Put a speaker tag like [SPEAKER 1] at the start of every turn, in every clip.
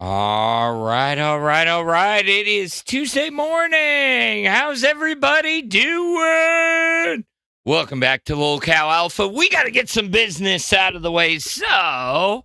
[SPEAKER 1] All right, all right, all right. It is Tuesday morning. How's everybody doing? Welcome back to Lolcow Alpha. We got to get some business out of the way. So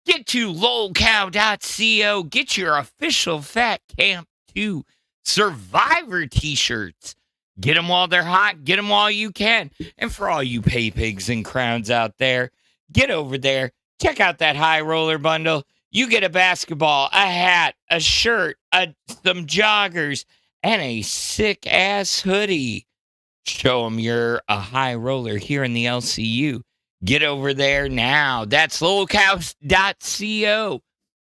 [SPEAKER 1] get to lolcow.co. Get your official Fat Camp 2 Survivor t-shirts. Get them while they're hot. Get them while you can. And for all you pay pigs and crowns out there, get over there. Check out that high roller bundle. You get a basketball, a hat, a shirt, some joggers, and a sick-ass hoodie. Show them you're a high roller here in the LCU. Get over there now. That's lolcow.co.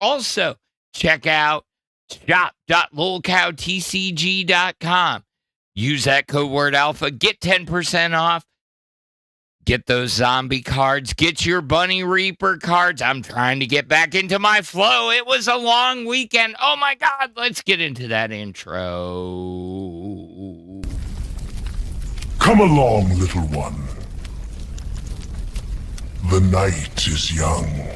[SPEAKER 1] Also, check out shop.lolcowtcg.com. Use that code word alpha. Get 10% off. Get those zombie cards. Get your Bunny Reaper cards. I'm trying to get back into my flow. It was a long weekend. Oh my God. Let's get into that intro.
[SPEAKER 2] Come along, little one. The night is young.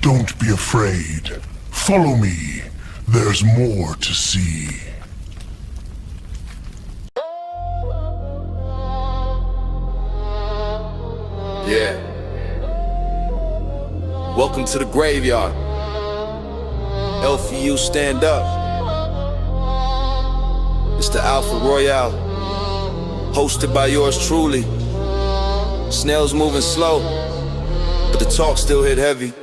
[SPEAKER 2] Don't be afraid. Follow me. There's more to see.
[SPEAKER 3] Yeah. Welcome to the graveyard. LFU, stand up. It's the Alpha Royale, hosted by yours truly. Snails moving slow, but the talk still hit heavy.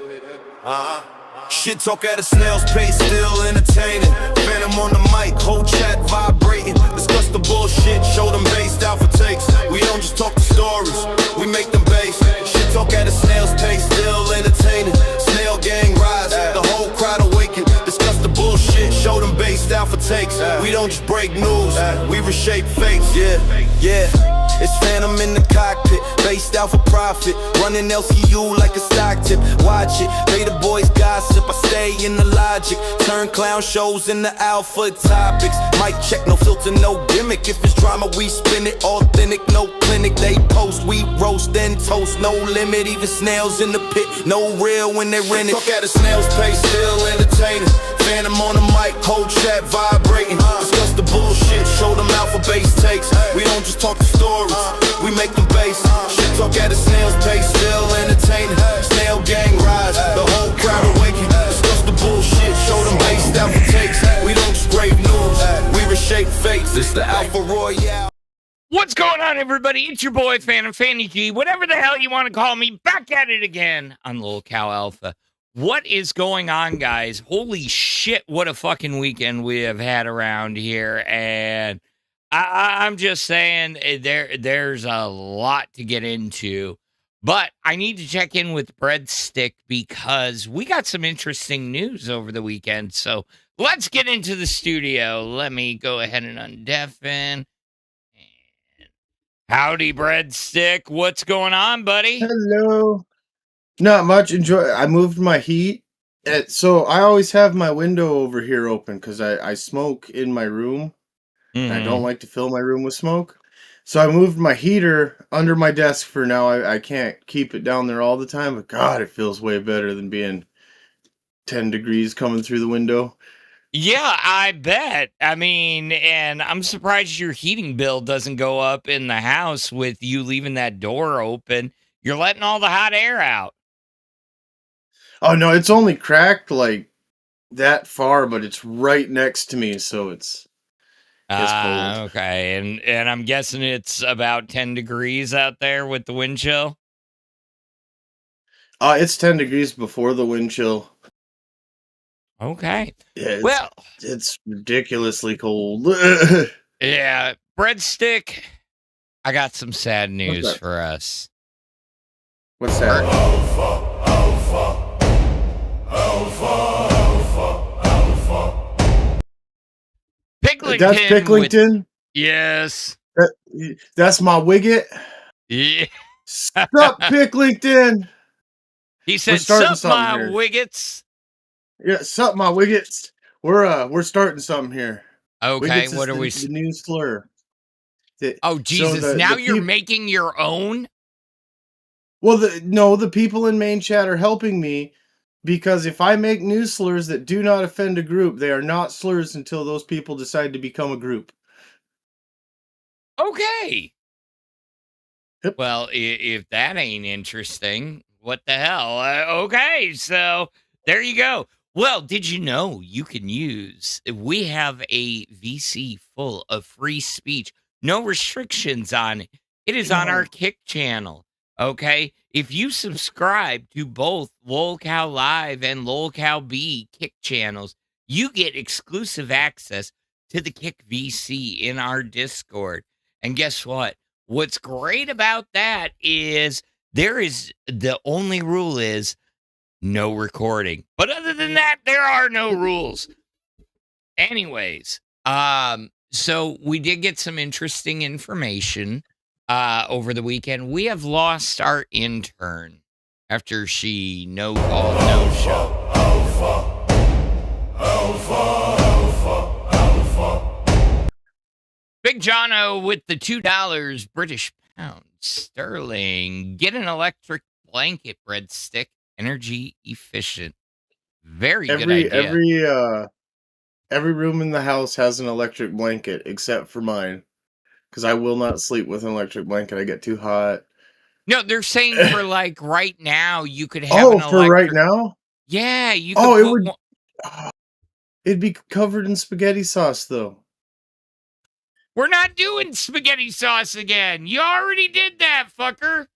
[SPEAKER 3] Shit talk at a snail's pace, still entertaining. Phantom on the mic, whole chat vibrating. Discuss the bullshit, show them based alpha takes. We don't just talk the stories, we make them base. Shit talk at a snail's pace, still entertaining. Snail gang rise, the whole crowd awaken. Discuss the bullshit, show them based alpha takes. We don't just break news, we reshape fates. Yeah. It's Phantom in the cockpit, based out for profit. Running LCU like a stock tip. Watch it, pay the boys gossip. I stay in the logic. Turn clown shows into alpha topics. Mic check, no filter, no gimmick. If it's drama, we spin it. Authentic, no clinic. They post, we roast, then toast. No limit, even snails in the pit. No real when they're in it. Talk at a snail's pace, still entertaining. Phantom on the mic, whole chat vibrating. Discuss the bullshit, show them alpha base takes. We don't just talk the stories, we make them base. Shit talk at a snail's pace, still entertaining. Snail gang rise, the whole crowd awaken. Discuss the bullshit, show them based alpha takes. We don't just grave news, we reshape fates. It's the Alpha Royale.
[SPEAKER 1] What's going on, everybody? It's your boy, Phantom Fanny G, whatever the hell you want to call me, back at it again on Lolcow Alpha. What is going on, guys? Holy shit, what a fucking weekend we have had around here. And I'm just saying there's a lot to get into. But I need to check in with Breadstik because we got some interesting news over the weekend. So let's get into the studio. Let me go ahead and undeafen. Howdy, Breadstik. What's going on, buddy?
[SPEAKER 4] Hello. Not much. I moved my heat. So I always have my window over here open because I smoke in my room. And I don't like to fill my room with smoke. So I moved my heater under my desk for now. I can't keep it down there all the time. But God, it feels way better than being 10 degrees coming through the window.
[SPEAKER 1] Yeah, I bet. I mean, and I'm surprised your heating bill doesn't go up in the house with you leaving that door open. You're letting all the hot air out.
[SPEAKER 4] Oh, no, it's only cracked like that far, but it's right next to me, so it's cold.
[SPEAKER 1] Okay, and I'm guessing it's about 10 degrees out there with the wind chill?
[SPEAKER 4] It's 10 degrees before the wind chill.
[SPEAKER 1] Okay.
[SPEAKER 4] Yeah,
[SPEAKER 1] well,
[SPEAKER 4] it's ridiculously cold.
[SPEAKER 1] Yeah, Breadstik, I got some sad news for us.
[SPEAKER 4] What's that?
[SPEAKER 2] Alpha.
[SPEAKER 1] Picklington.
[SPEAKER 4] That's Picklington?
[SPEAKER 1] Yes.
[SPEAKER 4] That's my Wigget?
[SPEAKER 1] Yeah.
[SPEAKER 4] Sup, Picklington?
[SPEAKER 1] He said, sup, my Wiggets.
[SPEAKER 4] Yeah, sup, my Wiggets. We're starting something here.
[SPEAKER 1] Okay,
[SPEAKER 4] Wiggets
[SPEAKER 1] what are we...
[SPEAKER 4] The new slur.
[SPEAKER 1] Oh, Jesus,
[SPEAKER 4] so
[SPEAKER 1] now you're making your own?
[SPEAKER 4] Well, the people in main chat are helping me Because if I make new slurs that do not offend a group, they are not slurs until those people decide to become a group.
[SPEAKER 1] Okay.
[SPEAKER 4] Yep.
[SPEAKER 1] Well, if that ain't interesting, what the hell? Okay, so there you go. Well, did you know you can use, we have a VC full of free speech, no restrictions on it. It is on our Kick channel. Okay. If you subscribe to both Lolcow Live and Lolcow B Kick channels, you get exclusive access to the Kick VC in our Discord. And guess what? What's great about that is the only rule is no recording. But other than that, there are no rules. Anyways, so we did get some interesting information over the weekend. We have lost our intern after she no-called no-show. Big Jono with the $2 British pounds sterling. Get an electric blanket, Breadstik. Energy efficient. Very good idea.
[SPEAKER 4] Every room in the house has an electric blanket except for mine, because I will not sleep with an electric blanket. I get too hot.
[SPEAKER 1] No, they're saying for like right now you could have an electric.
[SPEAKER 4] For right now?
[SPEAKER 1] Yeah, you could
[SPEAKER 4] it'd be covered in spaghetti sauce though.
[SPEAKER 1] We're not doing spaghetti sauce again. You already did that, fucker.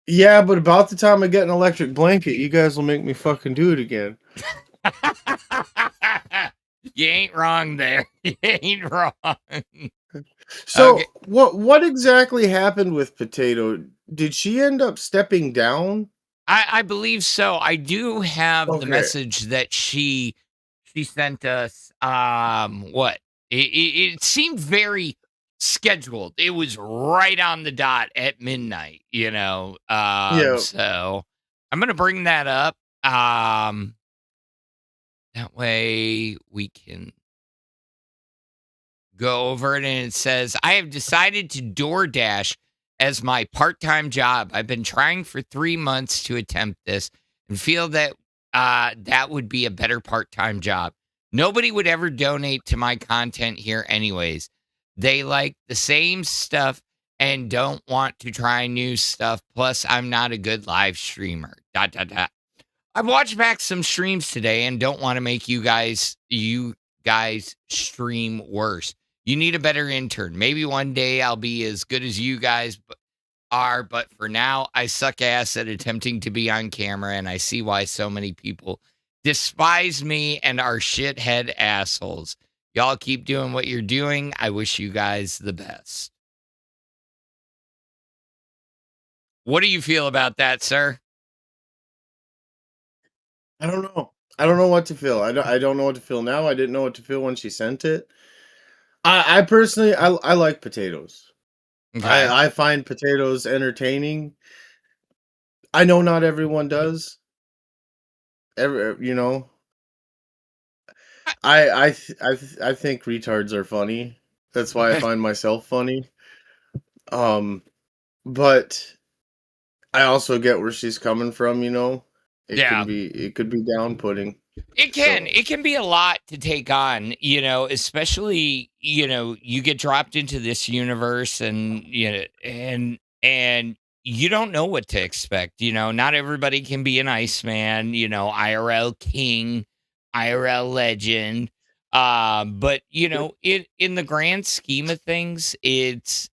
[SPEAKER 4] Yeah, but about the time I get an electric blanket, you guys will make me fucking do it again.
[SPEAKER 1] You ain't wrong there. You ain't wrong.
[SPEAKER 4] So,
[SPEAKER 1] okay.
[SPEAKER 4] What exactly happened with Potato? Did she end up stepping down?
[SPEAKER 1] I believe so. I do have the message that she sent us. What? It seemed very scheduled. It was right on the dot at midnight, you know. So I'm gonna bring that up. That way we can go over it, and it says, I have decided to DoorDash as my part-time job. I've been trying for 3 months to attempt this and feel that that would be a better part-time job. Nobody would ever donate to my content here anyways. They like the same stuff and don't want to try new stuff. Plus, I'm not a good live streamer. ... I've watched back some streams today and don't want to make you guys stream worse. You need a better intern. Maybe one day I'll be as good as you guys are, but for now, I suck ass at attempting to be on camera, and I see why so many people despise me and are shithead assholes. Y'all keep doing what you're doing. I wish you guys the best. What do you feel about that, sir?
[SPEAKER 4] I don't know. I don't know what to feel. I don't know what to feel now. I didn't know what to feel when she sent it. I personally, I like potatoes. Okay. I find potatoes entertaining. I know not everyone does. You know. I think retards are funny. That's why I find myself funny. But I also get where she's coming from, you know. It could be down-putting.
[SPEAKER 1] It can be a lot to take on, you know, especially, you know, you get dropped into this universe and, you know, and you don't know what to expect. You know, not everybody can be an Iceman, you know, IRL king, IRL legend. But you know, in the grand scheme of things, it's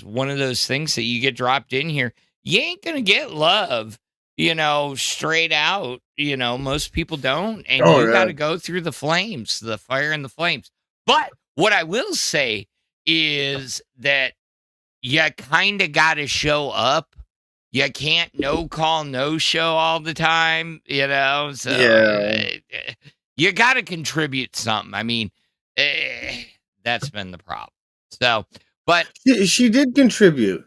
[SPEAKER 1] one of those things that you get dropped in here. You ain't gonna get love, you know, straight out. You know, most people don't, and you got to go through the flames, the fire and the flames. But what I will say is that you kind of got to show up. You can't no call, no show all the time, you know. So you got to contribute something. I mean, that's been the problem. So, but
[SPEAKER 4] she did contribute,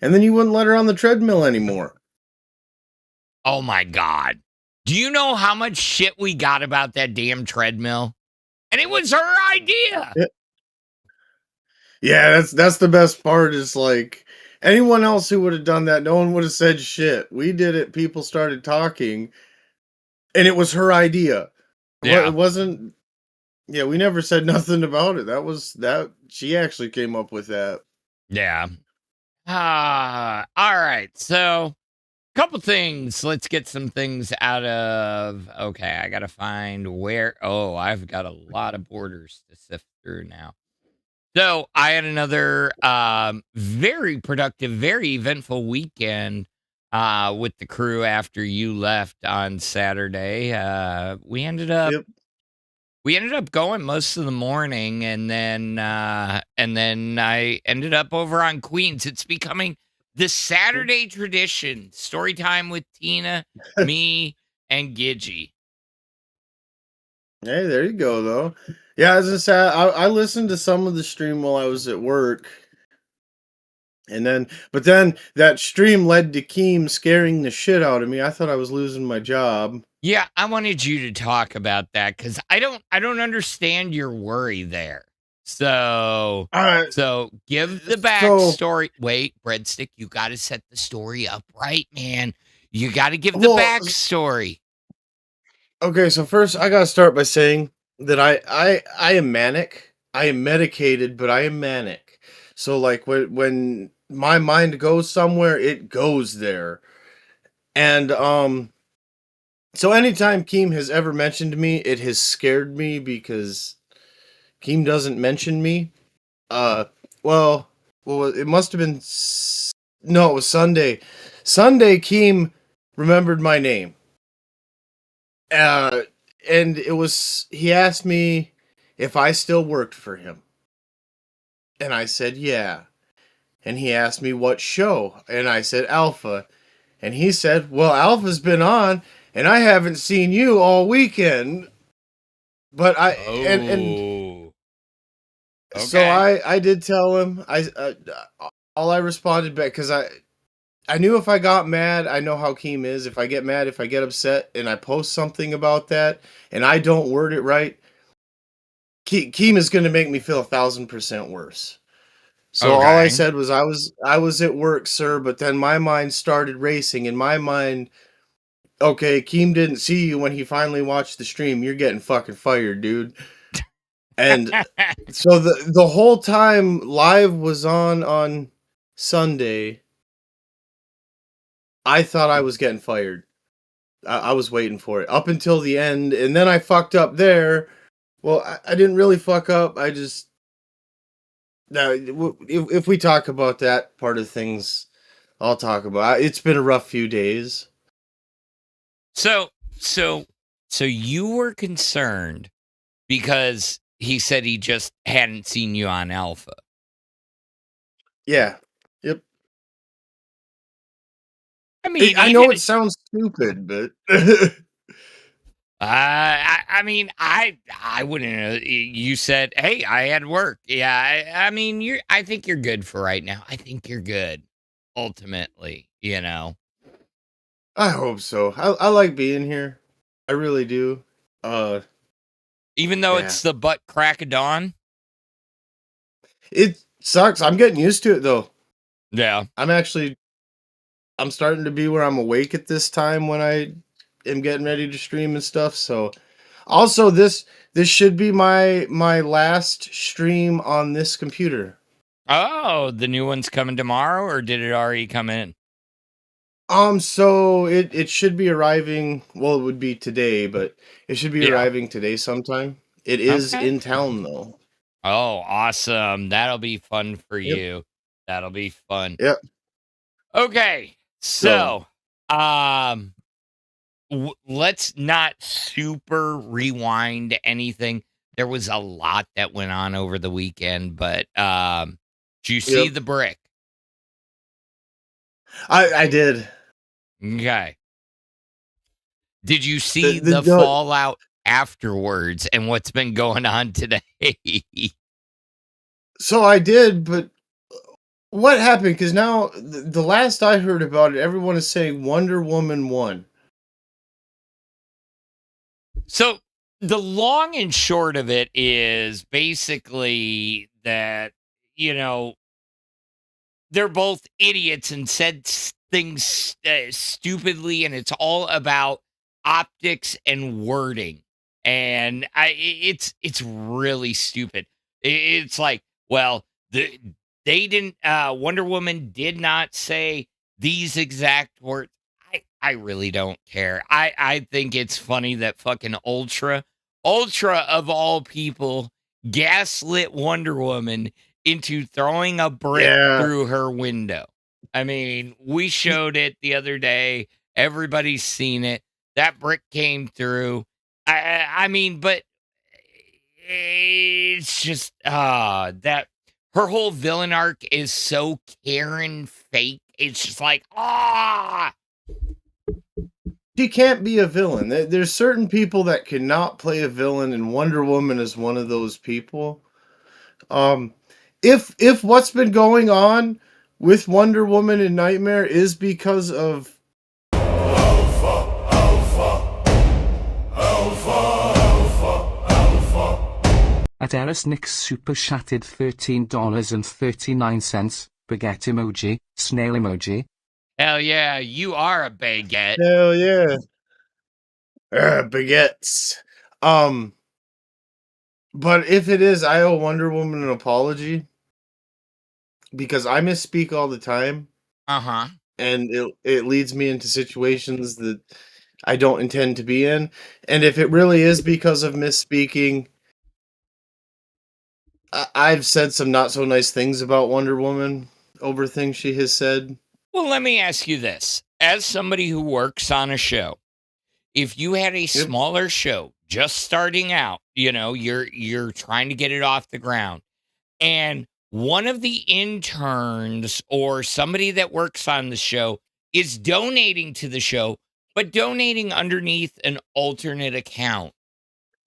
[SPEAKER 4] and then you wouldn't let her on the treadmill anymore.
[SPEAKER 1] Oh my God. Do you know how much shit we got about that damn treadmill? And it was her idea.
[SPEAKER 4] Yeah, that's the best part, is like Anyone else who would have done that, no one would have said shit. We did it. People started talking, and it was her idea.
[SPEAKER 1] Yeah.
[SPEAKER 4] It wasn't. Yeah, we never said nothing about it. That she actually came up with that.
[SPEAKER 1] Yeah. All right. So, couple things. Let's get some things out of. Okay, I gotta find where. Oh, I've got a lot of borders to sift through now. So I had another very productive, very eventful weekend with the crew after you left on Saturday.
[SPEAKER 4] Yep.
[SPEAKER 1] We ended up going most of the morning, and then I ended up over on Queens. It's becoming the Saturday tradition. Story time with Tina, me, and Gidgy.
[SPEAKER 4] Hey, there you go, though. Yeah, as I said, I listened to some of the stream while I was at work, but then that stream led to Keem scaring the shit out of me. I thought I was losing my job.
[SPEAKER 1] Yeah, I wanted you to talk about that because I don't understand your worry there. So so give the
[SPEAKER 4] So
[SPEAKER 1] backstory. Wait, Breadstik, you got to set the story up right, man. You got to give the
[SPEAKER 4] well,
[SPEAKER 1] backstory.
[SPEAKER 4] okay. So first, I gotta start by saying that I am manic. I am medicated, but I am manic. So like when my mind goes somewhere, it goes there. And so anytime Keem has ever mentioned me, it has scared me because Keem doesn't mention me. Uh, well, it must have been no, it was Sunday. Sunday, Keem remembered my name. Uh, and he asked me if I still worked for him, and I said yeah. And he asked me what show, and I said Alpha, and he said, "Well, Alpha's been on, and I haven't seen you all weekend." But
[SPEAKER 1] Oh,
[SPEAKER 4] so
[SPEAKER 1] okay.
[SPEAKER 4] I did tell him all I responded back because I knew if I got mad, I know how Keem is. If I get mad, if I get upset, and I post something about that, and I don't word it right, Keem is going to make me feel 1,000% worse. So all I
[SPEAKER 1] Okay.
[SPEAKER 4] said was I was at work, sir. But then my mind started racing. In my mind, okay, Keem didn't see you when he finally watched the stream. You're getting fucking fired, dude. And so the whole time live was on Sunday, I thought I was getting fired. I was waiting for it up until the end, and then I fucked up there. Well, I didn't really fuck up. I just now if we talk about that part of things, I'll talk about. It's been a rough few days.
[SPEAKER 1] So so so you were concerned because he said he just hadn't seen you on Alpha.
[SPEAKER 4] Yeah. Yep.
[SPEAKER 1] I mean,
[SPEAKER 4] I
[SPEAKER 1] he
[SPEAKER 4] know it
[SPEAKER 1] did.
[SPEAKER 4] sounds stupid, but
[SPEAKER 1] I mean, I wouldn't. You said, "Hey, I had work." Yeah, I mean, I think you're good for right now. I think you're good. Ultimately, you know,
[SPEAKER 4] I hope so. I like being here. I really do. Uh,
[SPEAKER 1] even though
[SPEAKER 4] yeah.
[SPEAKER 1] it's the butt crack of dawn.
[SPEAKER 4] It sucks. I'm getting used to it though.
[SPEAKER 1] Yeah.
[SPEAKER 4] I'm starting to be where I'm awake at this time when I am getting ready to stream and stuff. So also this should be my last stream on this computer.
[SPEAKER 1] Oh, the new one's coming tomorrow, or did it already come in?
[SPEAKER 4] So it should be arriving, well, it would be today, but it should be
[SPEAKER 1] Yeah.
[SPEAKER 4] arriving today sometime. It is
[SPEAKER 1] Okay.
[SPEAKER 4] in town though.
[SPEAKER 1] Oh, awesome. That'll be fun for
[SPEAKER 4] Yep.
[SPEAKER 1] you. That'll be fun.
[SPEAKER 4] Yep.
[SPEAKER 1] Okay.
[SPEAKER 4] So
[SPEAKER 1] So, um, let's not super rewind anything. There was a lot that went on over the weekend, but did you see
[SPEAKER 4] yep.
[SPEAKER 1] the brick?
[SPEAKER 4] I did.
[SPEAKER 1] Okay. Did you
[SPEAKER 4] The,
[SPEAKER 1] see
[SPEAKER 4] the,
[SPEAKER 1] the
[SPEAKER 4] the
[SPEAKER 1] fallout afterwards and what's been going on today?
[SPEAKER 4] so I did, but what happened? Because now the last I heard about it, everyone is saying Wonder Woman won.
[SPEAKER 1] So the long and short of it is basically that, you know, they're both idiots and said things stupidly, and it's all about optics and wording. And it's really stupid. It's like, well, they didn't. Wonder Woman did not say these exact words. I really don't care. I think it's funny that fucking Ultra of all people gaslit Wonder Woman into throwing a brick
[SPEAKER 4] Yeah.
[SPEAKER 1] through her window. I mean, we showed it the other day. Everybody's seen it. That brick came through. I mean, but it's just that her whole villain arc is so Karen fake. It's just like
[SPEAKER 4] She can't be a villain. There's certain people that cannot play a villain, and Wonder Woman is one of those people. If what's been going on with Wonder Woman and Nightmare is because of
[SPEAKER 5] At Ellis Nick's super chatted $13.39. Baguette emoji, snail emoji.
[SPEAKER 1] hell yeah, you are a baguette.
[SPEAKER 4] hell yeah, baguettes. But if it is, I owe Wonder Woman an apology because I misspeak all the time,
[SPEAKER 1] Uh-huh.
[SPEAKER 4] and it leads me into situations that I don't intend to be in. And if it really is because of misspeaking, I've said some not so nice things about Wonder Woman over things she has said.
[SPEAKER 1] Well, let me ask you this. As somebody who works on a show, if you had a smaller show just starting out, you know, you're trying to get it off the ground, and one of the interns or somebody that works on the show is donating to the show, but donating underneath an alternate account,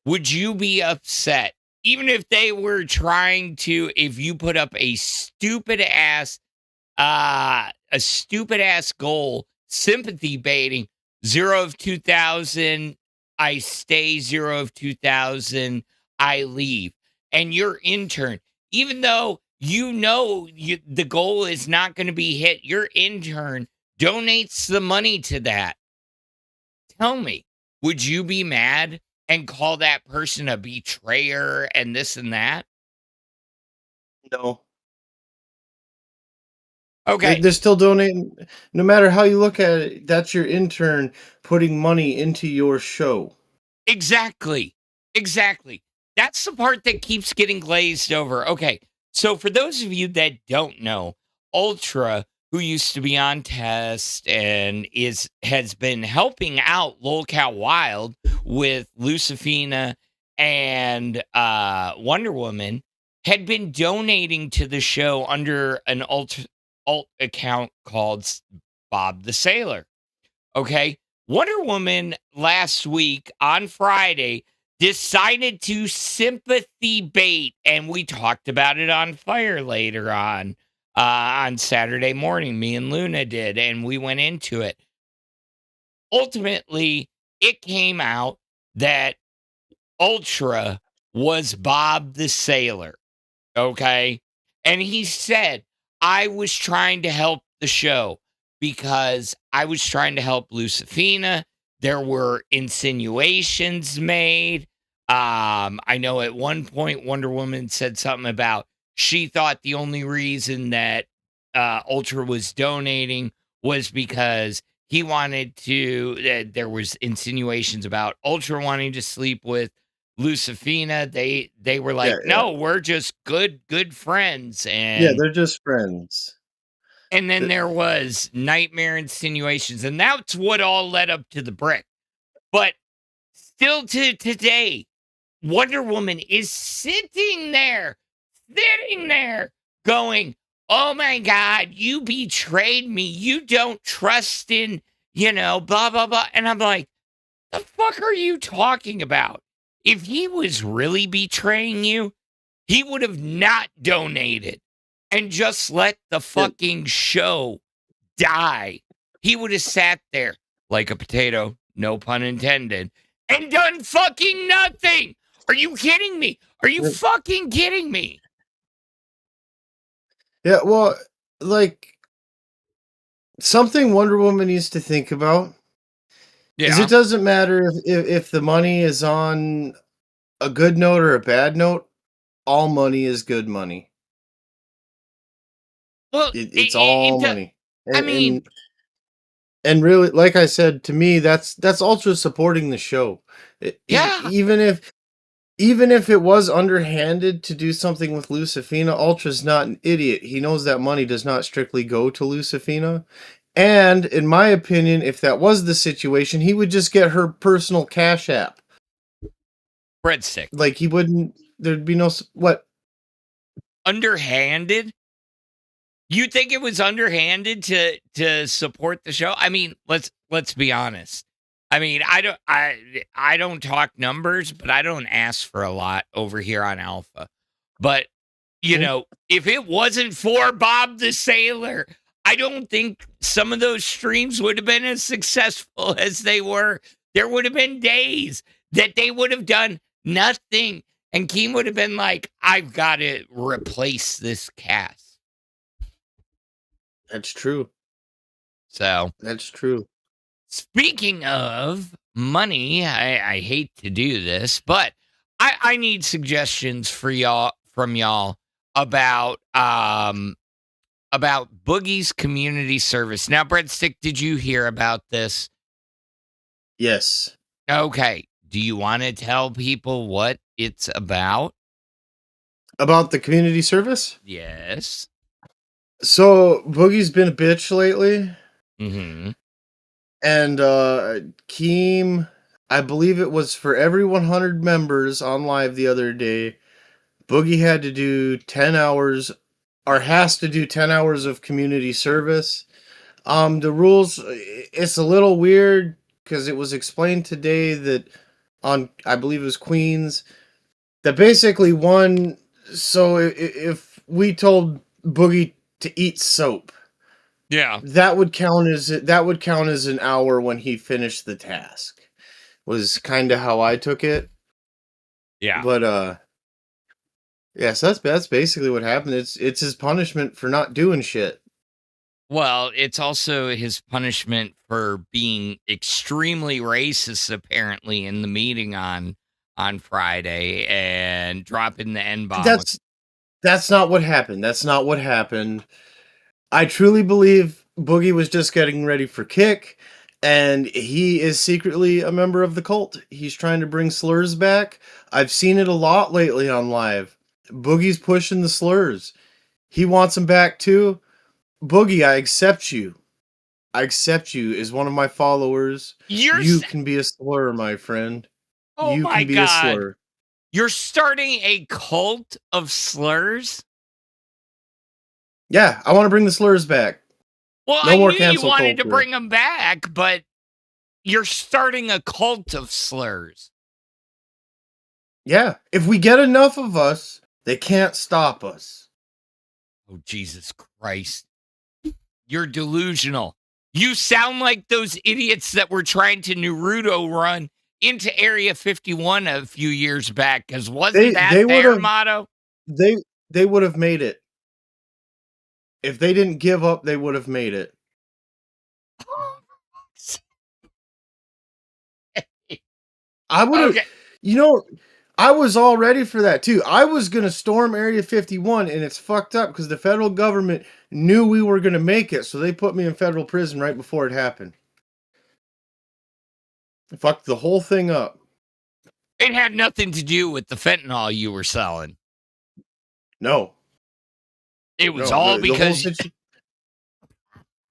[SPEAKER 1] would you be upset? Even if they were trying to, if you put up a stupid ass goal, sympathy baiting, 0 of 2,000, I stay, 0 of 2,000, I leave. And your intern, even though you know the goal is not going to be hit, your intern donates the money to that. Tell me, would you be mad and call that person a betrayer and this and that?
[SPEAKER 4] No.
[SPEAKER 1] Okay.
[SPEAKER 4] They're still donating. No matter how you look at it, that's your intern putting money into your show.
[SPEAKER 1] Exactly. That's the part that keeps getting glazed over. Okay. So for those of you that don't know, Ultra, who used to be on Test and has been helping out Lolcow Wild with Lucifina and Wonder Woman, had been donating to the show under an alt account called Bob the Sailor. Okay. Wonder Woman last week on Friday decided to sympathy bait, and we talked about it on Fire later on Saturday morning. Me and Luna did, and we went into it. Ultimately, it came out that Ultra was Bob the Sailor. Okay. And he said, I was trying to help the show because I was trying to help Lucifina. There were insinuations made. I know at one point Wonder Woman said something about she thought the only reason that Ultra was donating was because he wanted to, there was insinuations about Ultra wanting to sleep with Lucifina. They were like, no, we're just good friends. And
[SPEAKER 4] they're just friends.
[SPEAKER 1] And then there was nightmare insinuations, and that's what all led up to the brick. But still to today, Wonder Woman is sitting there going, oh my God, you betrayed me. You don't trust in, blah, blah, blah. And I'm like, the fuck are you talking about? If he was really betraying you, he would have not donated and just let the fucking show die. He would have sat there like a potato, no pun intended, and done fucking nothing. Are you kidding me? Are you fucking kidding me?
[SPEAKER 4] Yeah, well, like something Wonder Woman needs to think about is
[SPEAKER 1] Yeah.
[SPEAKER 4] it doesn't matter if the money is on a good note or a bad note. All money is good money.
[SPEAKER 1] Well,
[SPEAKER 4] It's all
[SPEAKER 1] it
[SPEAKER 4] money,
[SPEAKER 1] I
[SPEAKER 4] and,
[SPEAKER 1] mean,
[SPEAKER 4] and and really, like I said, to me, that's Ultra supporting the show.
[SPEAKER 1] yeah.
[SPEAKER 4] Even if it was underhanded to do something with Lucifina, Ultra's not an idiot. He knows that money does not strictly go to Lucifina. And in my opinion, if that was the situation, he would just get her personal cash app.
[SPEAKER 1] Breadstik.
[SPEAKER 4] Like he wouldn't. There'd be no what.
[SPEAKER 1] Underhanded? You think it was underhanded to support the show? I mean, let's be honest. I mean, I don't talk numbers, but I don't ask for a lot over here on Alpha. But if it wasn't for Bob the Sailor, I don't think some of those streams would have been as successful as they were. There would have been days that they would have done nothing, and Keem would have been like, "I've got to replace this cast."
[SPEAKER 4] That's true.
[SPEAKER 1] So,
[SPEAKER 4] That's true.
[SPEAKER 1] speaking of money, I hate to do this, but I need suggestions from y'all about Boogie's community service. Now, Breadstick, did you hear about this?
[SPEAKER 4] Yes.
[SPEAKER 1] Okay. Do you want to tell people what it's about?
[SPEAKER 4] About the community service?
[SPEAKER 1] Yes.
[SPEAKER 4] So Boogie's been a bitch lately,
[SPEAKER 1] Mm-hmm.
[SPEAKER 4] and Keem, I believe it was for every 100 members on live the other day, Boogie had to do 10 hours, or has to do 10 hours of community service. The rules, it's a little weird because it was explained today that on, I believe it was Queens, that basically if we told Boogie to eat soap,
[SPEAKER 1] Yeah.
[SPEAKER 4] that would count as an hour when he finished the task. Was kind of how I took it.
[SPEAKER 1] Yeah.
[SPEAKER 4] But yeah, so that's basically what happened. It's his punishment for not doing shit.
[SPEAKER 1] Well, it's also his punishment for being extremely racist, apparently, in the meeting on Friday and dropping the N-bomb.
[SPEAKER 4] That's not what happened. That's not what happened. I truly believe Boogie was just getting ready for kick, and he is secretly a member of the cult. He's trying to bring slurs back. I've seen it a lot lately on live. Boogie's pushing the slurs. He wants them back too. Boogie, I accept you. I accept you as one of my followers. You can be a slur, my friend.
[SPEAKER 1] Oh
[SPEAKER 4] you
[SPEAKER 1] my
[SPEAKER 4] can be
[SPEAKER 1] God.
[SPEAKER 4] a slur.
[SPEAKER 1] You're starting a cult of slurs?
[SPEAKER 4] Yeah, I want to bring the slurs back.
[SPEAKER 1] Well,
[SPEAKER 4] No
[SPEAKER 1] I
[SPEAKER 4] more
[SPEAKER 1] knew you
[SPEAKER 4] cancel
[SPEAKER 1] wanted to
[SPEAKER 4] culture.
[SPEAKER 1] bring them back, but you're starting a cult of slurs.
[SPEAKER 4] Yeah, if we get enough of us, they can't stop us.
[SPEAKER 1] Oh, Jesus Christ. You're delusional. You sound like those idiots that were trying to Naruto run into Area 51 a few years back, because wasn't that
[SPEAKER 4] They
[SPEAKER 1] their
[SPEAKER 4] would've-
[SPEAKER 1] motto?
[SPEAKER 4] They would have made it. If they didn't give up, they would have made it. I would have,
[SPEAKER 1] Okay.
[SPEAKER 4] I was all ready for that too. I was going to storm Area 51, and it's fucked up because the federal government knew we were going to make it, so they put me in federal prison right before it happened. Fucked the whole thing up.
[SPEAKER 1] It had nothing to do with the fentanyl you were selling.
[SPEAKER 4] No.
[SPEAKER 1] It was
[SPEAKER 4] No,
[SPEAKER 1] all
[SPEAKER 4] the whole
[SPEAKER 1] because...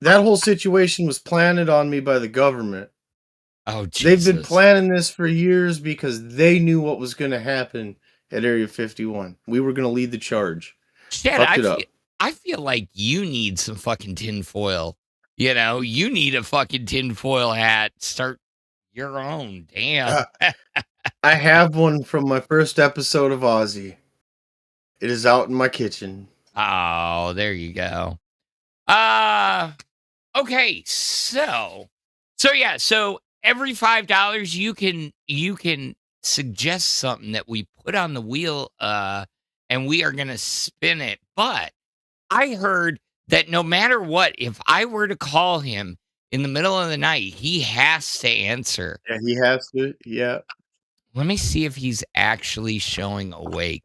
[SPEAKER 4] that whole situation was planted on me by the government.
[SPEAKER 1] Oh, Jesus.
[SPEAKER 4] They've been planning this for years because they knew what was going to happen at Area 51. We were going to lead the charge.
[SPEAKER 1] Chad,
[SPEAKER 4] Fucked it up.
[SPEAKER 1] I feel like you need some fucking tinfoil. You need a fucking tinfoil hat. Start your own. Damn.
[SPEAKER 4] I have one from my first episode of Ozzy. It is out in my kitchen.
[SPEAKER 1] Oh, there you go. Okay, so every $5 you can suggest something that we put on the wheel and we are gonna spin it. But I heard that no matter what, if I were to call him in the middle of the night, he has to answer.
[SPEAKER 4] Yeah, he has to. Yeah.
[SPEAKER 1] Let me see if he's actually showing awake.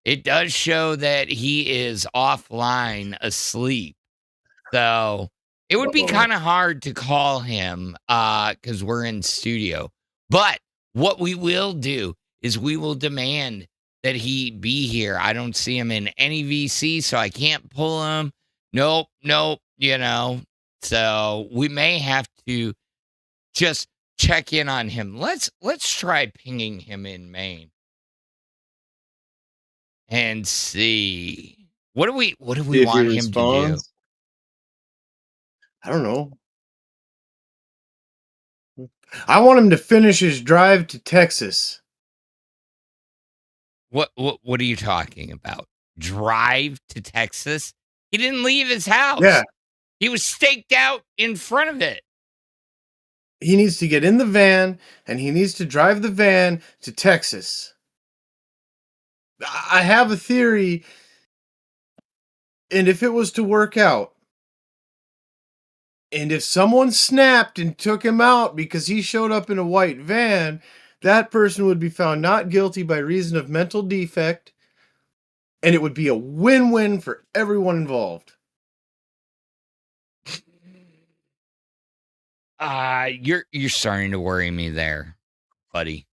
[SPEAKER 1] It does show that he is offline asleep. So it would be
[SPEAKER 4] Uh-oh.
[SPEAKER 1] kind of hard to call him because we're in studio. But what we will do is we will demand that he be here. I don't see him in any VC, so I can't pull him. Nope. So we may have to just check in on him. Let's try pinging him in Maine and see what do we
[SPEAKER 4] See if he
[SPEAKER 1] want him to do.
[SPEAKER 4] responds. I don't know. I want him to finish his drive to Texas.
[SPEAKER 1] What are you talking about? Drive to Texas? He didn't leave his house.
[SPEAKER 4] Yeah.
[SPEAKER 1] He was staked out in front of it.
[SPEAKER 4] He needs to get in the van, and he needs to drive the van to Texas. I have a theory, and if it was to work out, and if someone snapped and took him out because he showed up in a white van, that person would be found not guilty by reason of mental defect, and it would be a win-win for everyone involved.
[SPEAKER 1] You're starting to worry me there, buddy.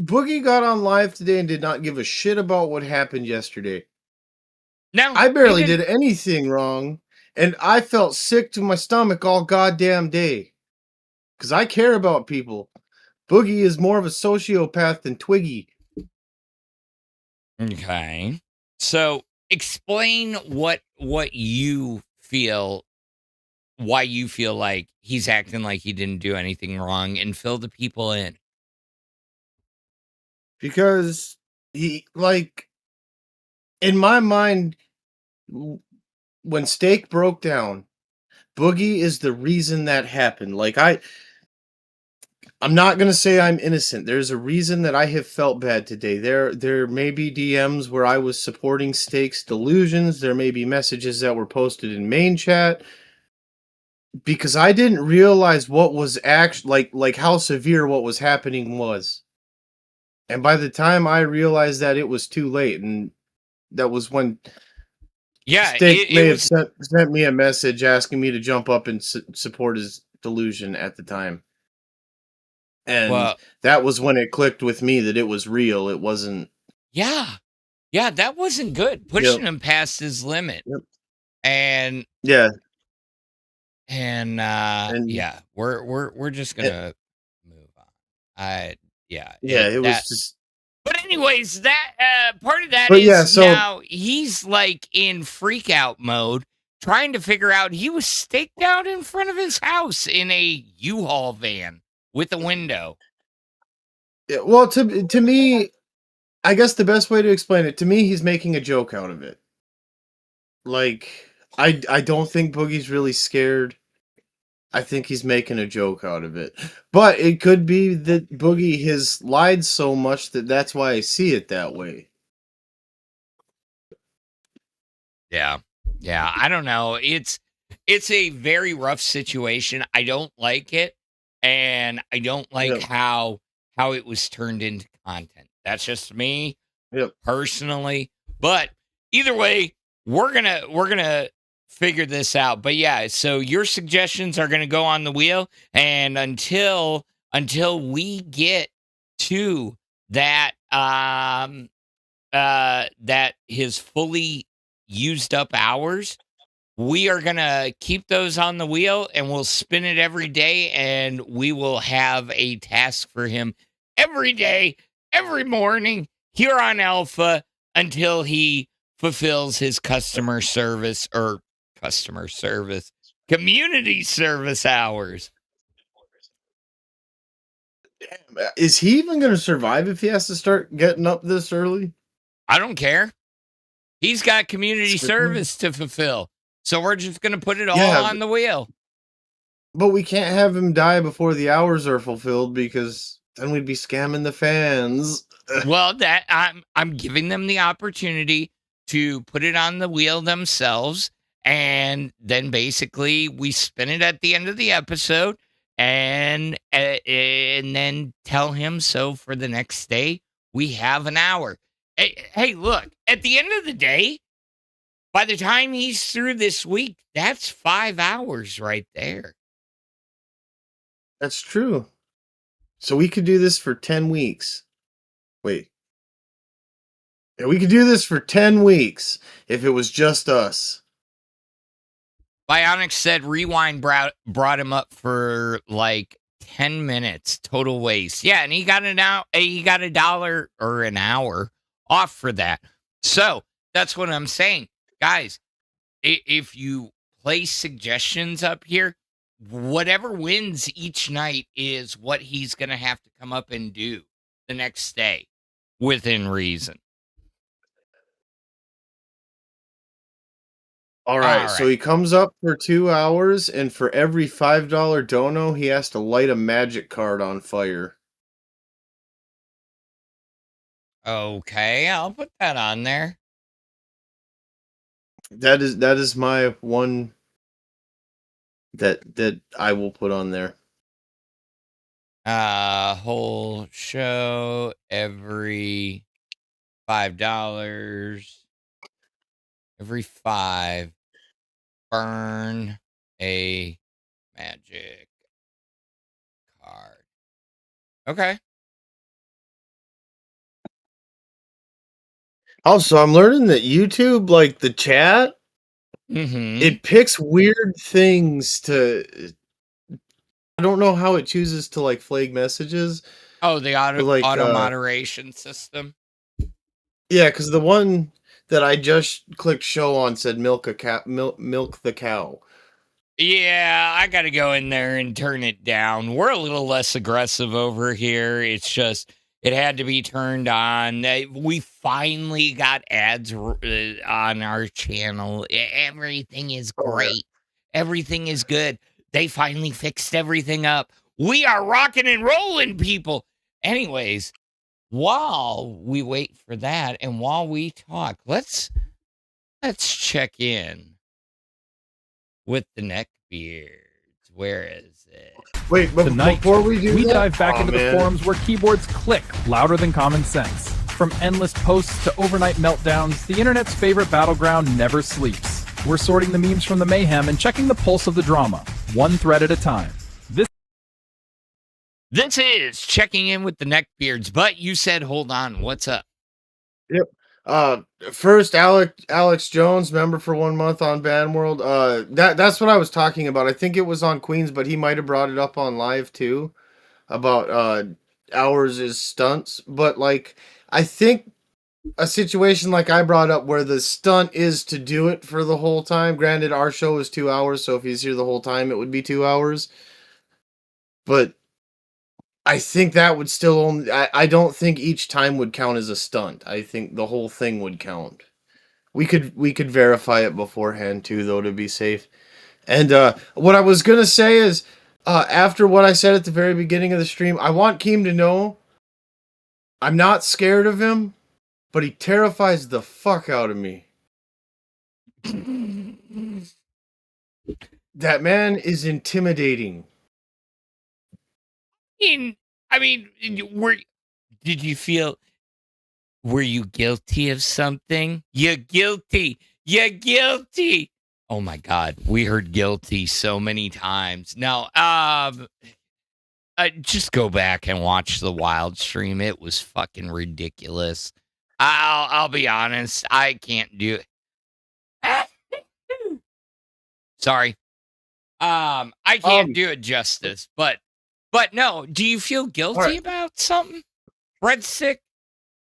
[SPEAKER 4] Boogie got on live today and did not give a shit about what happened yesterday.
[SPEAKER 1] No,
[SPEAKER 4] I barely did anything wrong, and I felt sick to my stomach all goddamn day. Because I care about people. Boogie is more of a sociopath than Twiggy.
[SPEAKER 1] Okay. So explain what you feel, why you feel like he's acting like he didn't do anything wrong, and fill the people in.
[SPEAKER 4] Because he, like, in my mind, when Steak broke down, Boogie is the reason that happened. Like, I'm not going to say I'm innocent. There's a reason that I have felt bad today. There may be DMs where I was supporting Steak's delusions. There may be messages that were posted in main chat. Because I didn't realize what was actually, like how severe what was happening was. And by the time I realized that, it was too late. And that was when Steak may have sent me a message asking me to jump up and support his delusion at the time. And that was when it clicked with me that it was real. It wasn't.
[SPEAKER 1] Yeah, that wasn't good. Pushing him past his limit.
[SPEAKER 4] Yep.
[SPEAKER 1] And
[SPEAKER 4] yeah,
[SPEAKER 1] we're just gonna move on.
[SPEAKER 4] It was just.
[SPEAKER 1] But anyways, that part of that
[SPEAKER 4] so
[SPEAKER 1] now he's like in freak out mode, trying to figure out he was staked out in front of his house in a U-Haul van with a window.
[SPEAKER 4] Yeah, well, to me, I guess the best way to explain it, to me, he's making a joke out of it. Like, I don't think Boogie's really scared. I think he's making a joke out of it. But it could be that Boogie has lied so much that that's why I see it that way.
[SPEAKER 1] Yeah. I don't know. It's a very rough situation. I don't like it, and I don't like how it was turned into content. That's just me personally. But either way, we're gonna figure this out. But yeah, so your suggestions are gonna go on the wheel, and until we get to that that his fully used up hours, we are gonna keep those on the wheel, and we'll spin it every day, and we will have a task for him every day, every morning here on Alpha until he fulfills his community service hours.
[SPEAKER 4] Damn, is he even going to survive if he has to start getting up this early?
[SPEAKER 1] I don't care. He's got community service to fulfill. So we're just going to put it all on the wheel.
[SPEAKER 4] But we can't have him die before the hours are fulfilled, because then we'd be scamming the fans.
[SPEAKER 1] Well, that I'm giving them the opportunity to put it on the wheel themselves. And then basically we spin it at the end of the episode and then tell him so for the next day. We have an hour. Hey, look, at the end of the day, by the time he's through this week, that's 5 hours right there.
[SPEAKER 4] That's true. So we could do this for 10 weeks. Wait. Yeah, we could do this for 10 weeks if it was just us.
[SPEAKER 1] Bionic said Rewind brought him up for like 10 minutes total waste. Yeah, and he got $1 or an hour off for that. So that's what I'm saying. Guys, if you place suggestions up here, whatever wins each night is what he's going to have to come up and do the next day within reason.
[SPEAKER 4] All right, so he comes up for 2 hours, and for every $5 dono, he has to light a magic card on fire.
[SPEAKER 1] Okay, I'll put that on there.
[SPEAKER 4] That is my one that I will put on there.
[SPEAKER 1] Whole show every $5. Every 5, burn a magic card. Okay.
[SPEAKER 4] Also, I'm learning that YouTube, like the chat,
[SPEAKER 1] Mm-hmm.
[SPEAKER 4] it picks weird things to. I don't know how it chooses to like flag messages.
[SPEAKER 1] Oh, the auto
[SPEAKER 4] like,
[SPEAKER 1] moderation system.
[SPEAKER 4] Yeah, because the one that I just clicked show on said milk the cow.
[SPEAKER 1] Yeah, I got to go in there and turn it down. We're a little less aggressive over here. It's just, it had to be turned on. We finally got ads on our channel. Everything is great. Everything is good. They finally fixed everything up. We are rocking and rolling, people. Anyways, while we wait for that and while we talk, let's check in with the neckbeards. Where is it?
[SPEAKER 4] Wait, but
[SPEAKER 6] Tonight,
[SPEAKER 4] before we do
[SPEAKER 6] we
[SPEAKER 4] that,
[SPEAKER 6] dive back into the forums where keyboards click louder than common sense. From endless posts to overnight meltdowns, the internet's favorite battleground never sleeps. We're sorting the memes from the mayhem and checking the pulse of the drama, one thread at a time.
[SPEAKER 1] This is checking in with the neckbeards, but you said, hold on, what's up?
[SPEAKER 4] Yep. First, Alex Jones, member for 1 month on Band World. That's what I was talking about. I think it was on Queens, but he might have brought it up on live too, about ours is stunts. But like, I think a situation like I brought up where the stunt is to do it for the whole time. Granted, our show is 2 hours, so if he's here the whole time, it would be 2 hours. But I think that would still only. I don't think each time would count as a stunt. I think the whole thing would count. We could verify it beforehand too, though, to be safe. And what I was gonna say is, after what I said at the very beginning of the stream, I want Keem to know I'm not scared of him, but he terrifies the fuck out of me. That man is intimidating.
[SPEAKER 1] I mean, did you feel, were you guilty of something? You're guilty. You're guilty. Oh my God. We heard guilty so many times. No, just go back and watch the wild stream. It was fucking ridiculous. I'll be honest. I can't do it. Sorry. I can't do it justice, but no, do you feel guilty about something? Breadstik?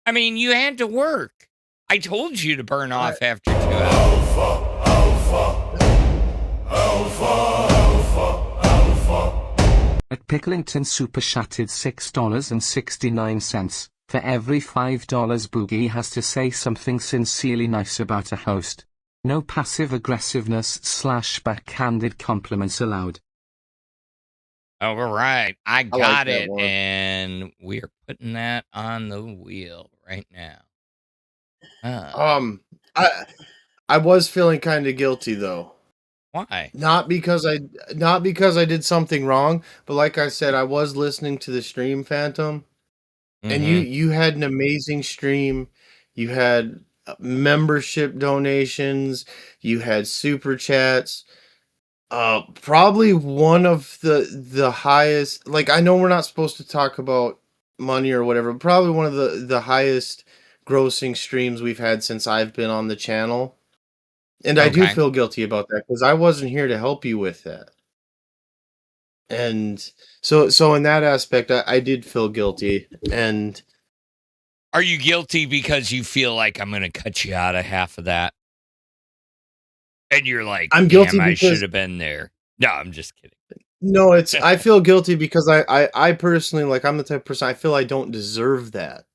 [SPEAKER 1] I mean, you had to work. I told you to burn off after 2 hours.
[SPEAKER 5] At Picklington super chatted $6.69. For every $5 Boogie has to say something sincerely nice about a host. No passive aggressiveness / backhanded compliments allowed.
[SPEAKER 1] All right, I got
[SPEAKER 4] like
[SPEAKER 1] it,
[SPEAKER 4] one.
[SPEAKER 1] and we are putting that on the wheel right now.
[SPEAKER 4] I was feeling kind of guilty though.
[SPEAKER 1] Why?
[SPEAKER 4] Not because I did something wrong, but like I said, I was listening to the stream, Phantom, and
[SPEAKER 1] Mm-hmm.
[SPEAKER 4] you had an amazing stream. You had membership donations, you had super chats. Probably one of the highest. Like, I know we're not supposed to talk about money or whatever, but probably one of the highest grossing streams we've had since I've been on the channel. And I do
[SPEAKER 1] Okay.
[SPEAKER 4] feel guilty about that because I wasn't here to help you with that. And so in that aspect, I did feel guilty. And
[SPEAKER 1] Are you guilty because you feel like I'm going to cut you out of half of that? And you're like,
[SPEAKER 4] I'm
[SPEAKER 1] damn,
[SPEAKER 4] guilty
[SPEAKER 1] I should
[SPEAKER 4] because
[SPEAKER 1] have been there. No, I'm just kidding.
[SPEAKER 4] no, it's I feel guilty because I personally, like, I'm the type of person I feel I don't deserve that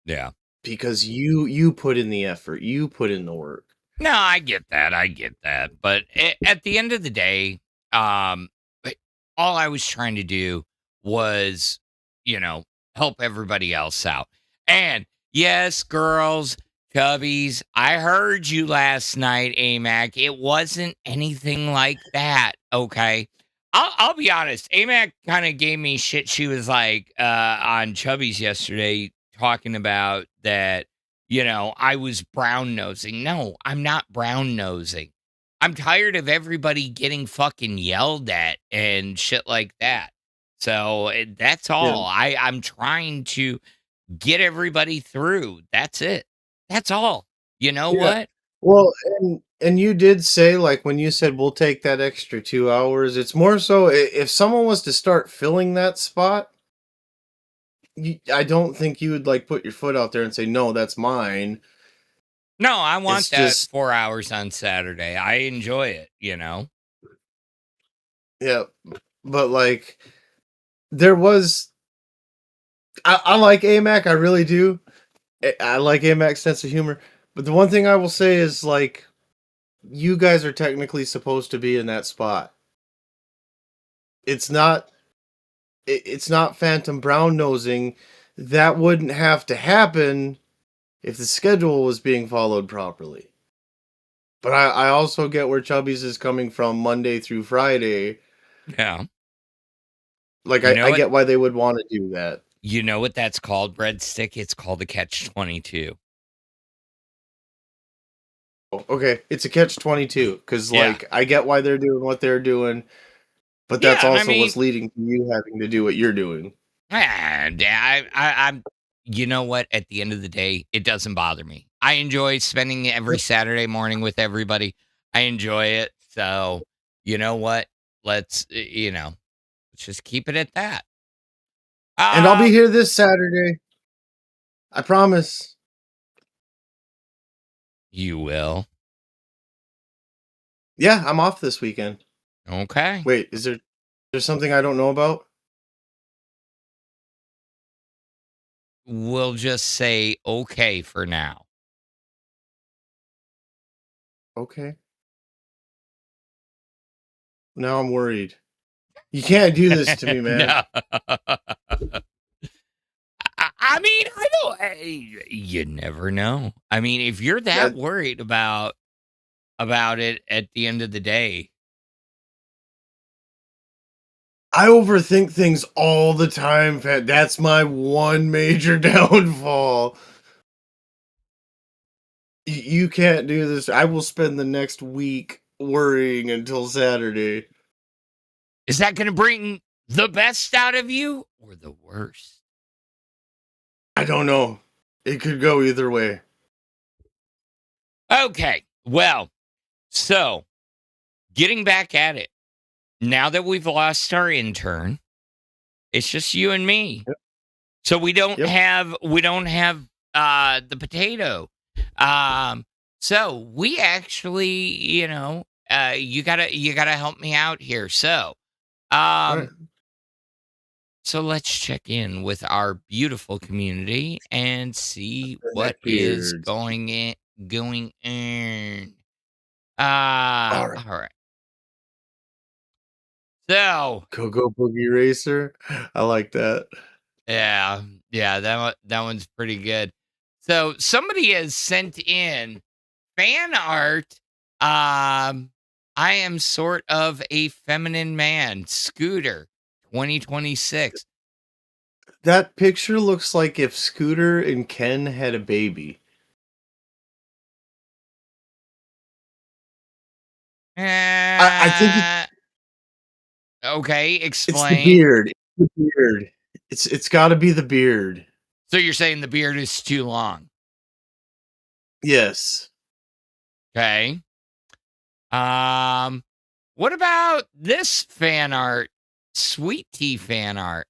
[SPEAKER 1] Yeah.
[SPEAKER 4] because you put in the effort, you put in the work.
[SPEAKER 1] No, I get that. I get that. But at the end of the day, all I was trying to do was, help everybody else out. And yes, girls, cubbies, I heard you last night, AMAC. It wasn't anything like that. Okay. I'll be honest. AMAC kind of gave me shit. She was like on Chubby's yesterday talking about that, I was brown nosing. No, I'm not brown nosing. I'm tired of everybody getting fucking yelled at and shit like that. So that's all. I'm trying to get everybody through. That's it. That's all. You know
[SPEAKER 4] Yeah.
[SPEAKER 1] what?
[SPEAKER 4] Well, and you did say, like, when you said we'll take that extra 2 hours, it's more so if someone was to start filling that spot, I don't think you would like put your foot out there and say, no, that's mine.
[SPEAKER 1] No, I want
[SPEAKER 4] It's
[SPEAKER 1] that
[SPEAKER 4] just
[SPEAKER 1] 4 hours on Saturday. I enjoy it,
[SPEAKER 4] yeah, but like there was I like AMAC, I really do. I like AMAC's sense of humor. But the one thing I will say is, like, you guys are technically supposed to be in that spot. It's not it's not phantom brown nosing. That wouldn't have to happen if the schedule was being followed properly. But I also get where Chubby's is coming from Monday through Friday.
[SPEAKER 1] Yeah.
[SPEAKER 4] Like,
[SPEAKER 1] You know
[SPEAKER 4] I
[SPEAKER 1] what?
[SPEAKER 4] get why they would want to do that.
[SPEAKER 1] You know what that's called, Breadstick? It's called a catch-22.
[SPEAKER 4] Okay, it's a catch-22 because,
[SPEAKER 1] Yeah.
[SPEAKER 4] like, I get why they're doing what they're doing, but
[SPEAKER 1] Yeah,
[SPEAKER 4] that's
[SPEAKER 1] I
[SPEAKER 4] also
[SPEAKER 1] mean,
[SPEAKER 4] what's leading to you having to do what you're doing.
[SPEAKER 1] I'm. You know what? At the end of the day, it doesn't bother me. I enjoy spending every Saturday morning with everybody. I enjoy it. So, you know what? Let's just keep it at that.
[SPEAKER 4] And I'll be here this Saturday. I promise.
[SPEAKER 1] You will.
[SPEAKER 4] Yeah, I'm off this weekend.
[SPEAKER 1] Okay.
[SPEAKER 4] Wait, is there's something I don't know about?
[SPEAKER 1] We'll just say okay for now.
[SPEAKER 4] Okay. Now I'm worried. You can't do this to me, man.
[SPEAKER 1] No. I mean, I don't. You never know. I mean, if you're that worried about it at the end of the day,
[SPEAKER 4] I overthink things all the time, Pat. That's my one major downfall. You can't do this. I will spend the next week worrying until Saturday.
[SPEAKER 1] is that going to bring the best out of you or the worst?
[SPEAKER 4] I don't know. It could go either way.
[SPEAKER 1] Okay. Well, so getting back at it. Now that we've lost our intern, it's just you and me.
[SPEAKER 4] Yep.
[SPEAKER 1] So we don't have the potato. So we actually, you gotta help me out here. So,
[SPEAKER 4] Right.
[SPEAKER 1] so let's check in with our beautiful community and see what is
[SPEAKER 4] Neckbeards.
[SPEAKER 1] going in.
[SPEAKER 4] All right.
[SPEAKER 1] All right. So
[SPEAKER 4] Go Boogie Racer. I like that.
[SPEAKER 1] yeah, that one's pretty good. So somebody has sent in fan art. I am sort of a feminine man. Scooter, 2026.
[SPEAKER 4] That picture looks like if Scooter and Ken had a baby. I think
[SPEAKER 1] Okay,
[SPEAKER 4] it's the
[SPEAKER 1] explain.
[SPEAKER 4] beard. It's the beard. It's got to be the beard.
[SPEAKER 1] So you're saying the beard is too long?
[SPEAKER 4] Yes.
[SPEAKER 1] Okay. What about this fan art? Sweet tea fan art.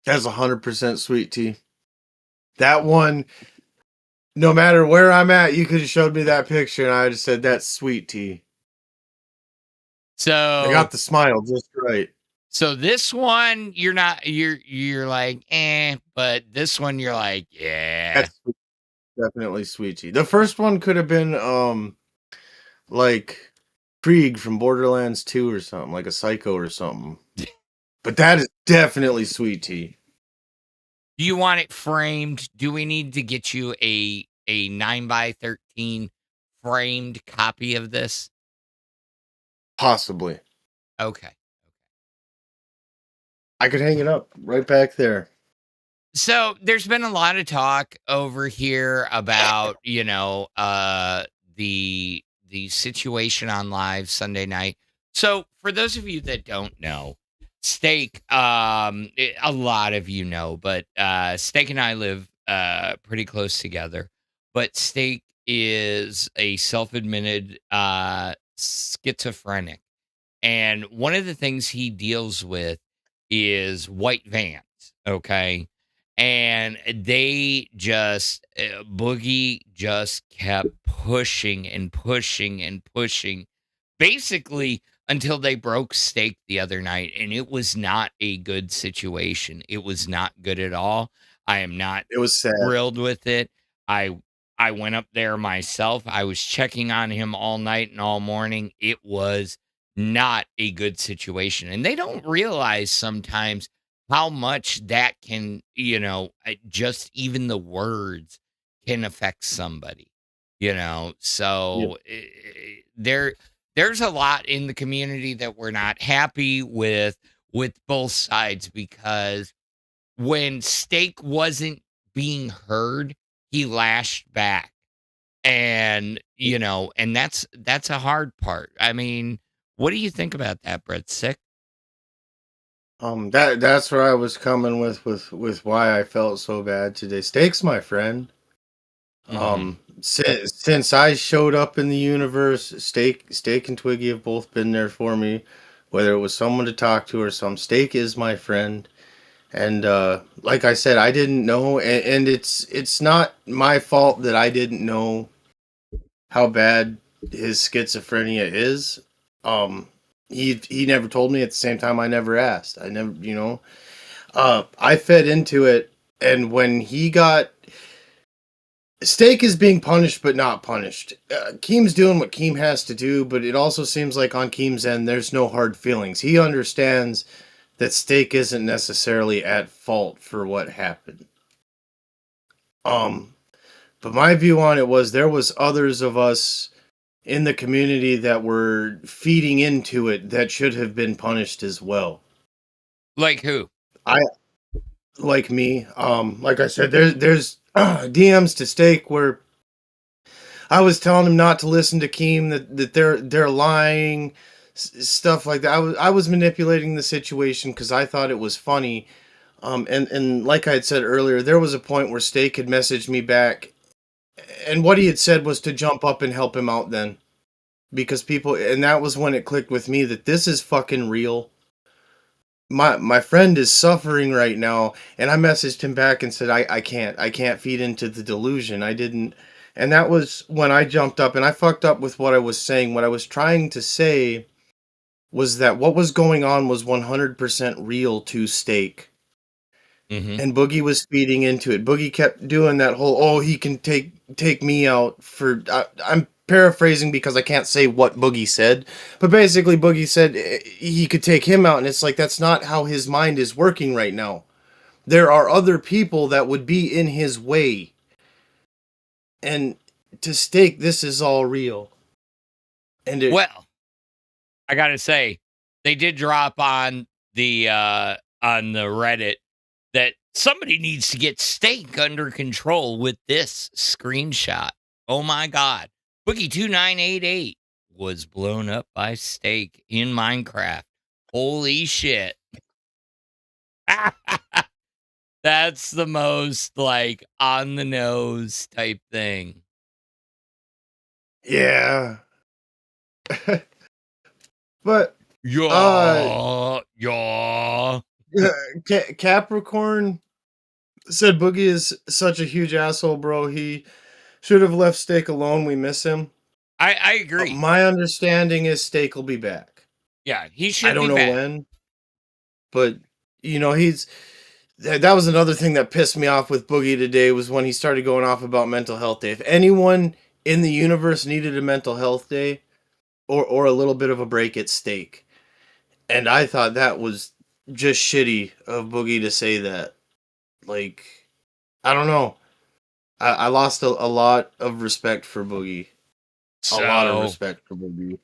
[SPEAKER 4] That's 100% sweet tea. That one, no matter where I'm at, you could have showed me that picture and I would have said that's sweet tea.
[SPEAKER 1] So
[SPEAKER 4] I got the smile just right.
[SPEAKER 1] So this one you're not you're like but this one you're like yeah.
[SPEAKER 4] That's definitely sweet tea. The first one could have been like Krieg from Borderlands 2 or something, like a psycho or something. But that is definitely sweet tea.
[SPEAKER 1] Do you want it framed? Do we need to get you a 9x13 framed copy of this?
[SPEAKER 4] Possibly.
[SPEAKER 1] Okay.
[SPEAKER 4] I could hang it up right back there.
[SPEAKER 1] So there's been a lot of talk over here about, the situation on live Sunday night. So for those of you that don't know, Steak, a lot of you know, but Steak and I live pretty close together. But Steak is a self-admitted schizophrenic. And one of the things he deals with is white vans, okay? And they just, Boogie just kept pushing and pushing and pushing, basically until they broke Steak the other night. And it was not a good situation. It was not good at all. I am not
[SPEAKER 4] It was sad.
[SPEAKER 1] thrilled with it. I went up there myself. I was checking on him all night and all morning. It was not a good situation. And they don't realize sometimes how much that can, just even the words can affect somebody, So there's a lot in the community that we're not happy with both sides, because when Steak wasn't being heard, he lashed back. And, and that's a hard part. I mean, what do you think about that, Breadstik?
[SPEAKER 4] That's where I was coming with why I felt so bad today. Steak's my friend. Since I showed up in the universe, Steak and Twiggy have both been there for me, whether it was someone to talk to or some. Steak is my friend. And like I said, I didn't know, and it's not my fault that I didn't know how bad his schizophrenia is. He never told me. At the same time, I never asked. I never, I fed into it, and when he got Steak is being punished but not punished. Keem's doing what Keem has to do, but it also seems like on Keem's end, there's no hard feelings. He understands that Steak isn't necessarily at fault for what happened. But my view on it was there was others of us in the community that were feeding into it that should have been punished as well.
[SPEAKER 1] Like who?
[SPEAKER 4] Like me. Like I said, there's DMs to Steak where I was telling him not to listen to Keem, that they're lying, stuff like that. I was manipulating the situation because I thought it was funny. And like I had said earlier, there was a point where Steak had messaged me back, and what he had said was to jump up and help him out then. Because and that was when it clicked with me that this is fucking real. My friend is suffering right now, and I messaged him back and said, I can't feed into the delusion. I didn't. And that was when I jumped up, and I fucked up with what I was saying. What I was trying to say was that what was going on was 100% real to Steak.
[SPEAKER 1] Mm-hmm.
[SPEAKER 4] And Boogie was feeding into it. Boogie kept doing that whole, he can take me out for... I'm paraphrasing because I can't say what Boogie said. But basically, Boogie said he could take him out. And it's like, that's not how his mind is working right now. There are other people that would be in his way. And to Steak, this is all real. And
[SPEAKER 1] Well, I gotta say, they did drop on the Reddit that somebody needs to get Steak under control with this screenshot. Oh my God. Boogie2988 was blown up by Steak in Minecraft. Holy shit. That's the most like on the nose type thing.
[SPEAKER 4] yeah. But
[SPEAKER 1] Yeah.
[SPEAKER 4] Capricorn said Boogie is such a huge asshole, bro. He should have left Steak alone. We miss him.
[SPEAKER 1] I agree.
[SPEAKER 4] My understanding is Steak will be back.
[SPEAKER 1] Yeah, he should
[SPEAKER 4] I don't
[SPEAKER 1] be
[SPEAKER 4] know
[SPEAKER 1] back.
[SPEAKER 4] when, but that was another thing that pissed me off with Boogie today was when he started going off about mental health day. If anyone in the universe needed a mental health day or a little bit of a break, it's Steak. And I thought that was just shitty of Boogie to say that. Like, I don't know. I lost a lot of respect for Boogie. A lot of respect for Boogie.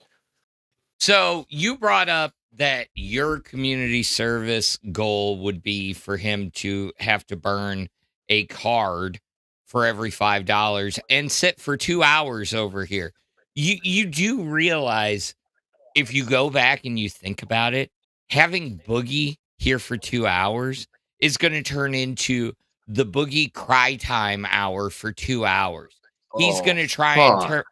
[SPEAKER 1] So you brought up that your community service goal would be for him to have to burn a card for every $5 and sit for 2 hours over here. You do realize if you go back and you think about it, having Boogie here for 2 hours is going to turn into the Boogie cry time hour for 2 hours. He's going to try and turn.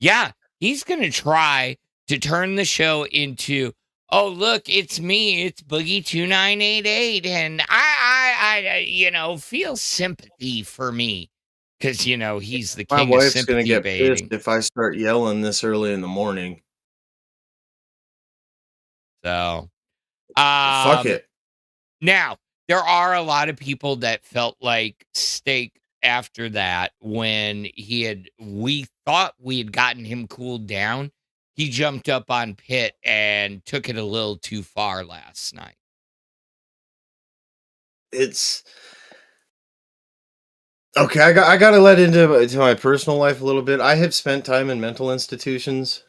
[SPEAKER 1] Yeah, he's going to try to turn the show into, oh, look, it's me. It's Boogie2988. And I feel sympathy for me. Because, he's the
[SPEAKER 4] My
[SPEAKER 1] king of
[SPEAKER 4] wife's gonna
[SPEAKER 1] sympathy
[SPEAKER 4] get
[SPEAKER 1] baiting.
[SPEAKER 4] pissed if I start yelling this early in the morning.
[SPEAKER 1] So,
[SPEAKER 4] Fuck it.
[SPEAKER 1] Now, there are a lot of people that felt like Steak after that when we thought we had gotten him cooled down. He jumped up on Pitt and took it a little too far last night.
[SPEAKER 4] It's okay. I gotta let into my personal life a little bit. I have spent time in mental institutions.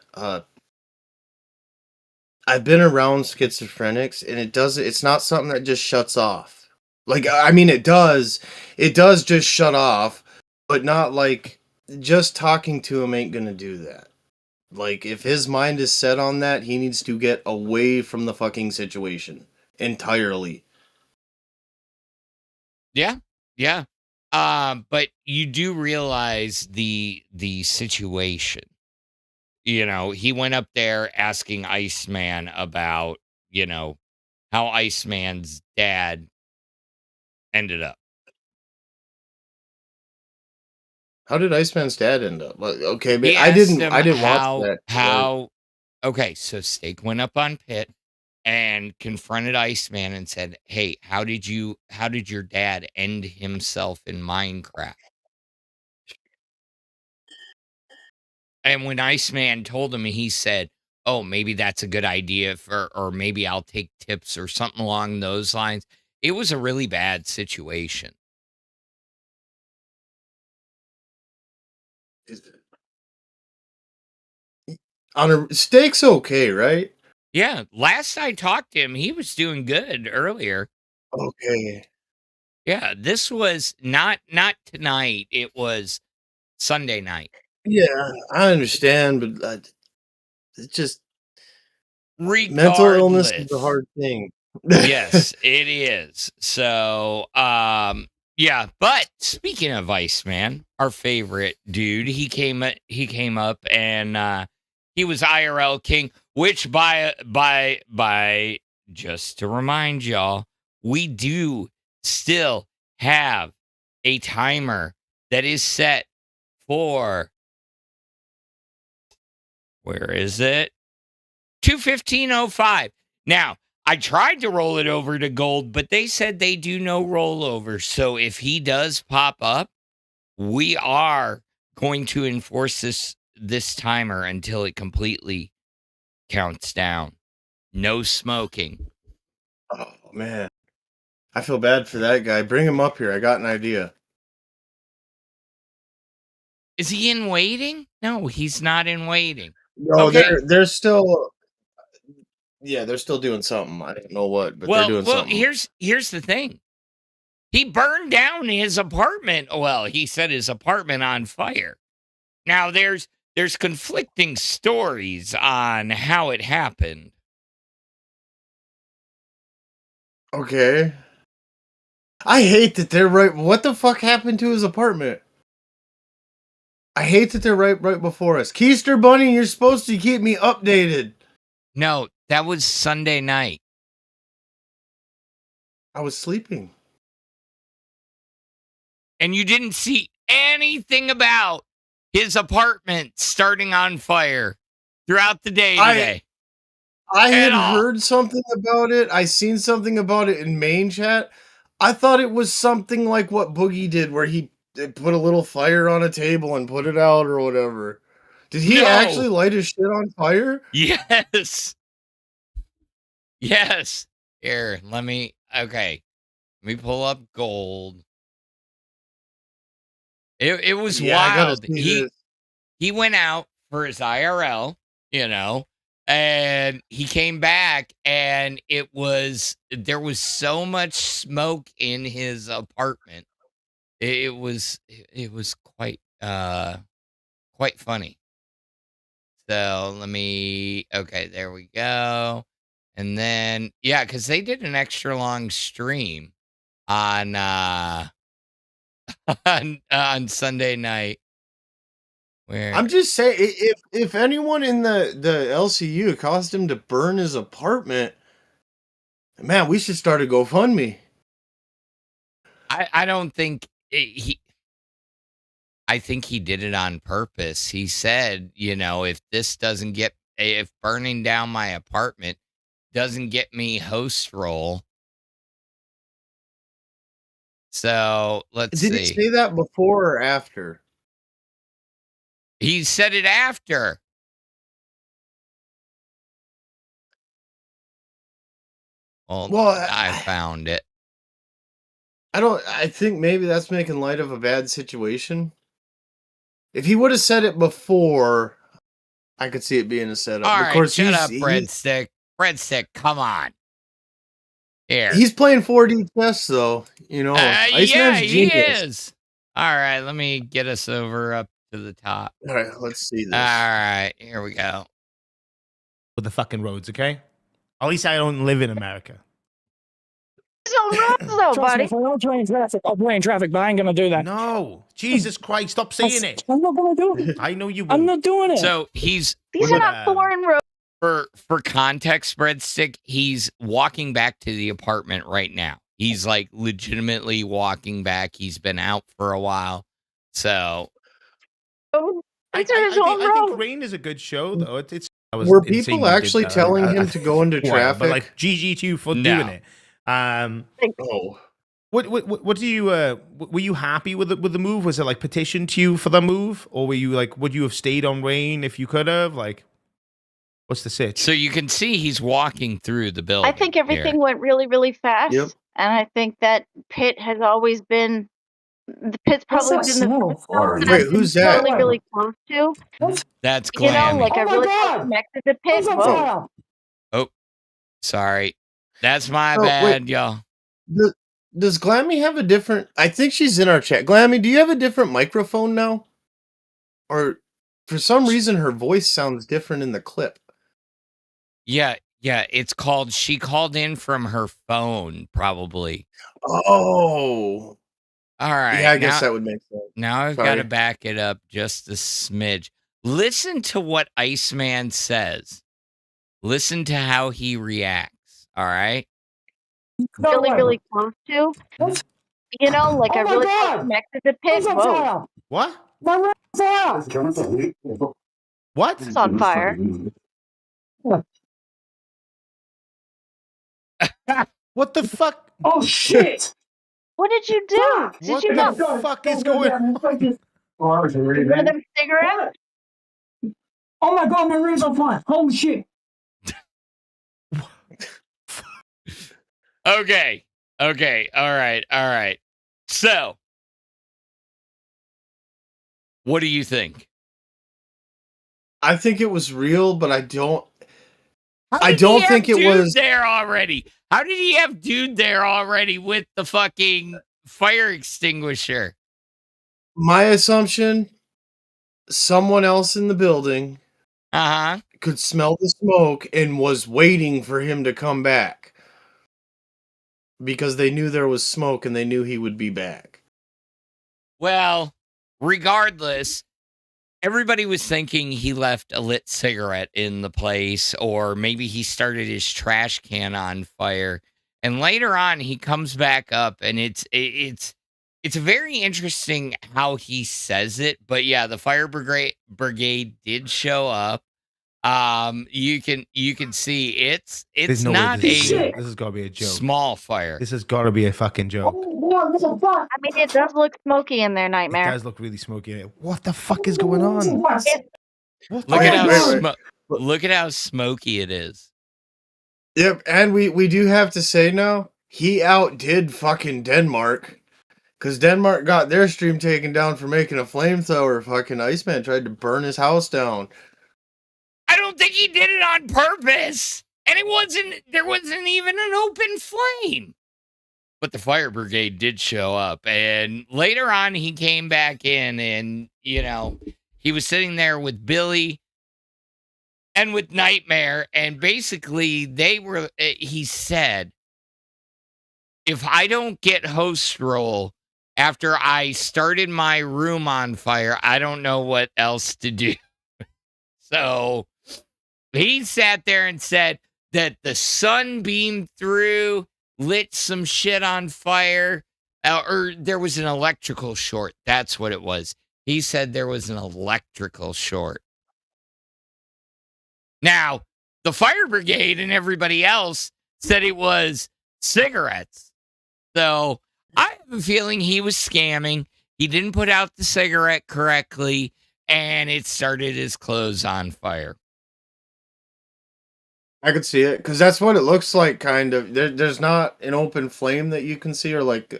[SPEAKER 4] I've been around schizophrenics, and it's not something that just shuts off. Like, I mean, it does just shut off, but not like just talking to him ain't gonna do that. Like, if his mind is set on that, he needs to get away from the fucking situation entirely.
[SPEAKER 1] Yeah, yeah. But you do realize the situation. He went up there asking Iceman about, how Iceman's dad ended up.
[SPEAKER 4] How did Iceman's dad end up? Like, okay,
[SPEAKER 1] He
[SPEAKER 4] I
[SPEAKER 1] asked
[SPEAKER 4] didn't
[SPEAKER 1] him
[SPEAKER 4] watch that.
[SPEAKER 1] okay, so Steak went up on Pitt and confronted Iceman and said, "Hey, how did your dad end himself in Minecraft?" And when Iceman told him, he said, "Oh, maybe that's a good idea or maybe I'll take tips or something along those lines." It was a really bad situation.
[SPEAKER 4] On a Steak's okay, right?
[SPEAKER 1] Yeah, last I talked to him, he was doing good earlier.
[SPEAKER 4] Okay.
[SPEAKER 1] Yeah, this was not tonight. It was Sunday night.
[SPEAKER 4] Yeah, I understand, but it's just mental illness is a
[SPEAKER 1] Regardless.
[SPEAKER 4] hard thing.
[SPEAKER 1] Yes, it is. So, yeah, but speaking of Iceman, our favorite dude, he came up and he was IRL king, which by just to remind y'all, we do still have a timer that is set for, where is it? 2:15:05. Now, I tried to roll it over to gold, but they said they do no rollover. So if he does pop up, we are going to enforce this timer until it completely counts down. No smoking.
[SPEAKER 4] Oh man, I feel bad for that guy. Bring him up here. I got an idea.
[SPEAKER 1] Is he in waiting? No, he's not in waiting.
[SPEAKER 4] No,
[SPEAKER 1] Okay.
[SPEAKER 4] they're still. Yeah, they're still doing something. I don't know what, but they're doing something.
[SPEAKER 1] Here's the thing. He burned down his apartment. Well, he set his apartment on fire. Now there's conflicting stories on how it happened.
[SPEAKER 4] Okay. I hate that they're right. What the fuck happened to his apartment? I hate that they're right before us. Keister Bunny, you're supposed to keep me updated.
[SPEAKER 1] No, that was Sunday night.
[SPEAKER 4] I was sleeping.
[SPEAKER 1] And you didn't see anything about his apartment starting on fire throughout the day today.
[SPEAKER 4] I had heard something about it. I seen something about it in main chat. I thought it was something like what Boogie did, where he put a little fire on a table and put it out or whatever. Did he actually light his shit on fire?
[SPEAKER 1] Yes. Yes. Here, let me pull up gold. It was wild. He went out for his IRL, and he came back and there was so much smoke in his apartment. It was quite funny. So there we go. And then because they did an extra long stream on on Sunday night. Where
[SPEAKER 4] I'm just saying, if anyone in the LCU caused him to burn his apartment, man, we should start a GoFundMe.
[SPEAKER 1] I don't think I think he did it on purpose. He said, if burning down my apartment doesn't get me host role. So let's see.
[SPEAKER 4] Did he say that before or after?
[SPEAKER 1] He said it after. Well, I found it.
[SPEAKER 4] I think maybe that's making light of a bad situation. If he would have said it before, I could see it being a setup.
[SPEAKER 1] All
[SPEAKER 4] of
[SPEAKER 1] right,
[SPEAKER 4] course,
[SPEAKER 1] shut up, Breadstik. Breadstik, come on. Here.
[SPEAKER 4] He's playing 4D chess, though.
[SPEAKER 1] He is. All right, let me get us up to the top.
[SPEAKER 4] All right, let's see this.
[SPEAKER 1] All right, here we go.
[SPEAKER 7] With the fucking roads, okay? At least I don't live in America.
[SPEAKER 8] There's no roads, though, buddy.
[SPEAKER 9] I'll blame traffic, but I ain't gonna do that.
[SPEAKER 7] No, Jesus Christ, stop saying it.
[SPEAKER 9] I'm not gonna do it.
[SPEAKER 7] I know you will.
[SPEAKER 9] I'm not doing it.
[SPEAKER 1] So
[SPEAKER 8] these are not foreign roads.
[SPEAKER 1] For context, Breadstik, he's walking back to the apartment right now. He's like legitimately walking back. He's been out for a while. So
[SPEAKER 7] I think Rain is a good show, though.
[SPEAKER 4] Were people actually telling him to go into traffic?
[SPEAKER 7] But like GG2 for doing it. What do you were you happy with the move? Was it like petitioned to you for the move, or were you like, would you have stayed on Rain if you could have? Like, what's the sitch?
[SPEAKER 1] So you can see he's walking through the building.
[SPEAKER 8] I think everything went really, really fast, and I think that Pitt has always been. The Pitt's probably been the.
[SPEAKER 4] Wait, who's that?
[SPEAKER 8] Really, really close to.
[SPEAKER 1] That's Glammy.
[SPEAKER 8] I really connected to Pitt. Whoa.
[SPEAKER 1] Oh, sorry. That's my bad, y'all.
[SPEAKER 4] Does Glammy have a different... I think she's in our chat. Glammy, do you have a different microphone now? Or for some reason her voice sounds different in the clip.
[SPEAKER 1] Yeah, it's called... She called in from her phone, probably.
[SPEAKER 4] Oh.
[SPEAKER 1] All right.
[SPEAKER 4] Yeah, I guess that would make sense.
[SPEAKER 1] Now I've got to back it up just a smidge. Listen to what Iceman says. Listen to how he reacts. All right.
[SPEAKER 8] Really, really close to. I really connected to Pitt. Whoa.
[SPEAKER 7] What?
[SPEAKER 8] What? It's on fire.
[SPEAKER 7] What the fuck?
[SPEAKER 9] Oh shit!
[SPEAKER 8] What did you do? Did you not?
[SPEAKER 7] What the fuck is going on?
[SPEAKER 8] Another cigarette?
[SPEAKER 9] Oh my god, my ring's on fire! Holy shit!
[SPEAKER 1] Okay. All right. So What do you think?
[SPEAKER 4] I think it was real, but I don't
[SPEAKER 1] Think
[SPEAKER 4] it was
[SPEAKER 1] there already. How did he have dude there already with the fucking fire extinguisher?
[SPEAKER 4] my assumption. Someone else in the building could smell the smoke and was waiting for him to come back because they knew there was smoke and they knew he would be back.
[SPEAKER 1] Well, regardless, everybody was thinking he left a lit cigarette in the place, or maybe he started his trash can on fire. And later on, he comes back up, and it's very interesting how he says it. But yeah, the fire brigade did show up. You can see it's
[SPEAKER 7] There's no way
[SPEAKER 1] not
[SPEAKER 7] this
[SPEAKER 1] a
[SPEAKER 7] has got to be a joke.
[SPEAKER 1] small fire.
[SPEAKER 7] This has got to be a fucking joke.
[SPEAKER 8] I mean, it does look smoky in there,
[SPEAKER 7] It
[SPEAKER 8] Nightmare.
[SPEAKER 7] does look really smoky. What the fuck is going on?
[SPEAKER 1] Look at how smoky it is.
[SPEAKER 4] Yep, and we do have to say now, he outdid fucking Denmark. Because Denmark got their stream taken down for making a flamethrower. Fucking Iceman tried to burn his house down.
[SPEAKER 1] I don't think he did it on purpose. And there wasn't even an open flame. But the fire brigade did show up. And later on, he came back in and, he was sitting there with Billy and with Nightmare. And basically, he said, if I don't get host role after I started my room on fire, I don't know what else to do. So he sat there and said that the sun beamed through, lit some shit on fire, or there was an electrical short. That's what it was. He said there was an electrical short. Now, the fire brigade and everybody else said it was cigarettes. So I have a feeling he was scamming. He didn't put out the cigarette correctly, and it started his clothes on fire.
[SPEAKER 4] I could see it, because that's what it looks like, kind of. There's not an open flame that you can see, or like,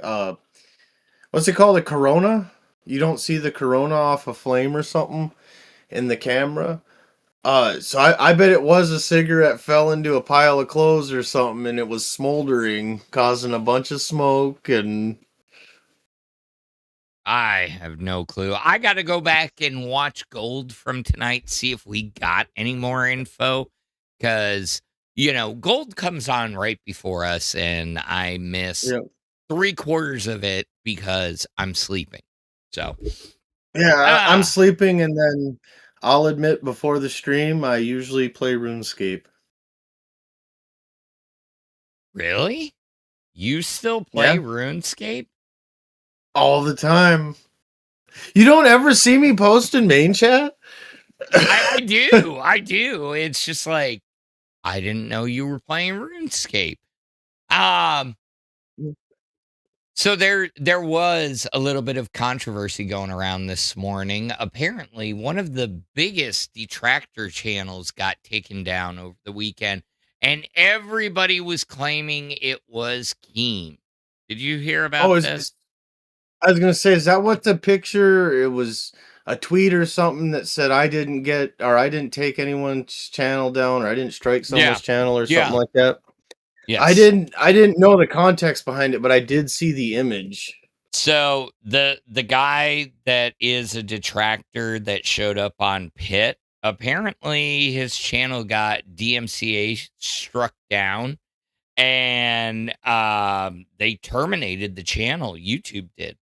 [SPEAKER 4] what's it called, a corona? You don't see the corona off a flame or something in the camera. So I bet it was a cigarette fell into a pile of clothes or something, and it was smoldering, causing a bunch of smoke, and...
[SPEAKER 1] I have no clue. I got to go back and watch Gold from tonight, see if we got any more info. Because, Gold comes on right before us, and I miss 3/4 of it because I'm sleeping. So,
[SPEAKER 4] yeah, I'm sleeping, and then I'll admit before the stream, I usually play RuneScape.
[SPEAKER 1] Really? You still play RuneScape?
[SPEAKER 4] All the time. You don't ever see me post in main chat?
[SPEAKER 1] I do. It's just like, I didn't know you were playing RuneScape. So there was a little bit of controversy going around this morning. Apparently, one of the biggest detractor channels got taken down over the weekend, and everybody was claiming it was Keem. Did you hear about this?
[SPEAKER 4] I was going to say, is that what the picture, it was a tweet or something that said I didn't take anyone's channel down, or I didn't strike someone's channel or something like that?
[SPEAKER 1] Yes.
[SPEAKER 4] I didn't know the context behind it, but I did see the image.
[SPEAKER 1] So the guy that is a detractor that showed up on Pit, apparently his channel got DMCA struck down, and they terminated the channel. YouTube did.